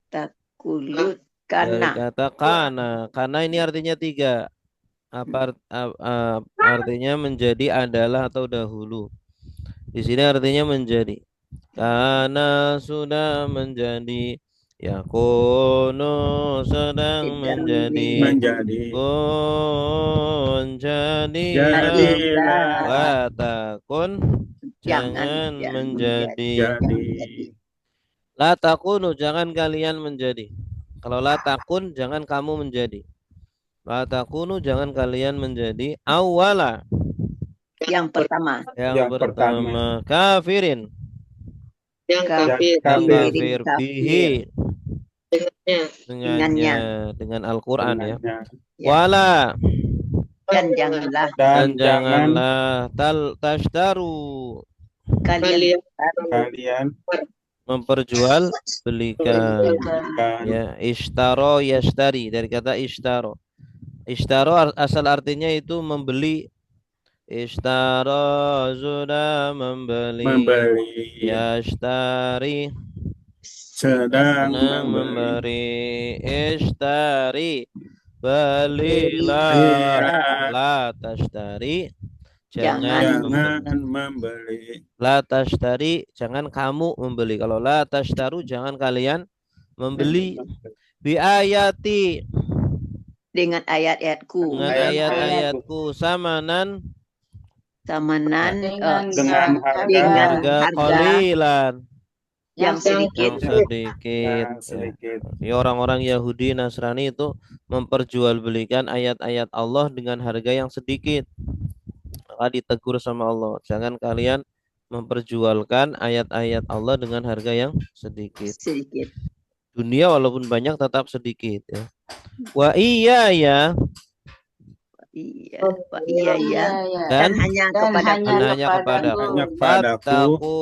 takulut Dari karena kata kana. Karena ini artinya tiga. Artinya menjadi adalah atau dahulu. Di sini artinya menjadi. Karena sudah menjadi yakunu sedang menjadi menjadi kun jadilah jadilah watakun jangan menjadi jadi la takunu jangan kalian menjadi. Kalau la takun jangan kamu menjadi. La takunu jangan kalian menjadi awala yang pertama yang pertama kafirin yang Ka- kafir yang Kafirin kafir bihi dengannya dengan Al-Quran ya. dengannya. Ya. Wala dan janganlah dan Dan jangan janganlah tashtaru kalian kalian memperjual belikan belikan ya. Ishtaro yashtari dari kata ishtaro. Ishtaro asal artinya itu membeli. Ishtaro sudah membeli. membeli, Yashtari sedang senang membeli. memberi. Ishtari belilah. Belilah. La tashtari jangan Jangan membeli. La tashtari jangan kamu membeli. Kalau la tashtaru jangan kalian membeli. Bi ayati dengan ayat-ayatku dengan ayat-ayatku samanan samanan Dengan dengan harga harga qalilan yang sedikit yang sedikit. Yang sedikit. Ya, orang-orang Yahudi Nasrani itu memperjualbelikan ayat-ayat Allah dengan harga yang sedikit. Maka ditegur sama Allah, jangan kalian memperjualkan ayat-ayat Allah dengan harga yang sedikit. sedikit Dunia walaupun banyak tetap sedikit ya. Wa iya ya iya Pak iya ya dan hanya hanya kepada kepadaku. Hanya padaku.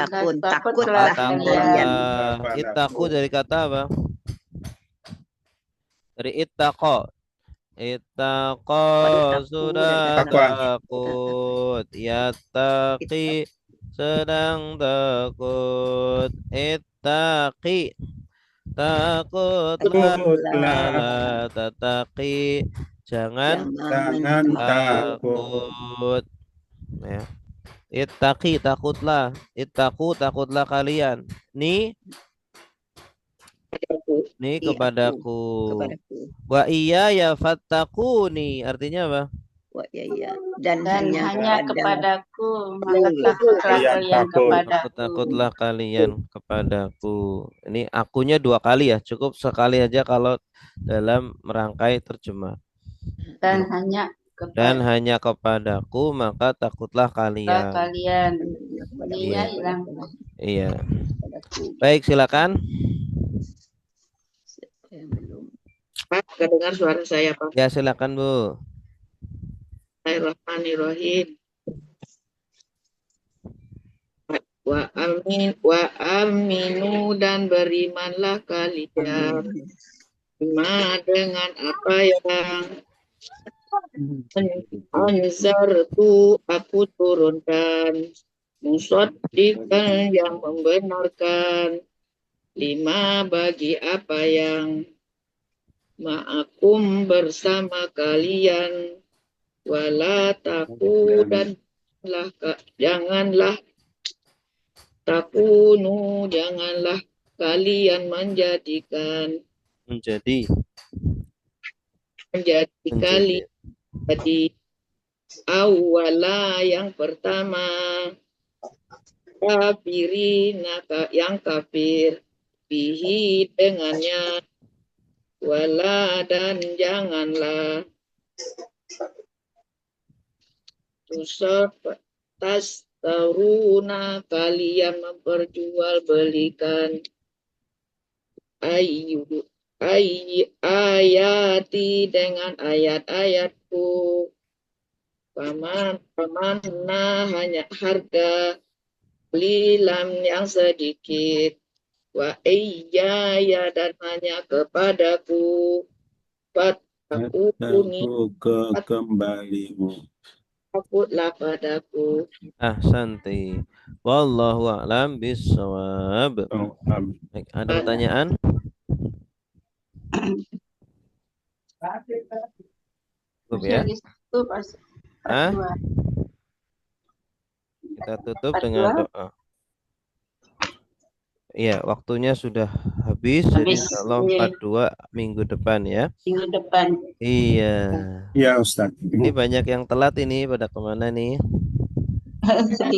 takun Maka takutlah takutlah kalian Takutlah. Ittaqu dari kata apa? Dari ittaqa. Ittaqa sudah Takwa. takut. Yattaqi sedang takut. Ittaqi takutlah. Takutlah. Tataqi jangan Jangan takut. takut. Ya. Ittaqi takutlah. Ittaqu takutlah kalian. Nih kepadaku. Wa iya ya fattaquni artinya apa? Wah, ya. Dan hanya kepadaku maka Iya. takutlah Iya, kalian takut. kepadaku Takutlah kalian kepadaku. Ini akunya dua kali ya, cukup sekali aja kalau dalam merangkai terjemah. dan hanya Dan kepada hanya kepadaku maka takutlah kalian. kalian. Iya. Hilang. Iya. Baik, silakan. Pak, kedengar suara saya Pak. Ya, silakan Bu. Bismillahirrahmanirrahim. Wa aminu dan berimanlah kalian dengan apa yang anzartu aku turunkan musaddiqan yang membenarkan lima bagi apa yang ma'akum bersama kalian wala taku dan janganlah takunu janganlah kalian menjadikan kali jadi awala yang pertama kafirin yang kafir bihi dengannya wala dan janganlah tas taruna kalian memperjualbelikan ayati dengan ayat-ayatku. Pamanna hanya harga lilam yang sedikit. Wa iya dan hanya kepadaku. Fatakuni Aku kembalimu. takutlah padaku. Ahsanti. Wallahu a'lam bishawab. Oh, Baik, ada pertanyaan? Cukup ya. Itu pas Hah? dua. Kita tutup Part dengan dua. doa. Iya, waktunya sudah habis. Jadi Habis, insyaallah iya. part 2 minggu depan ya. Minggu depan. Iya. ya Ustaz. Ini banyak yang telat ini, pada kemana nih? Sedikit.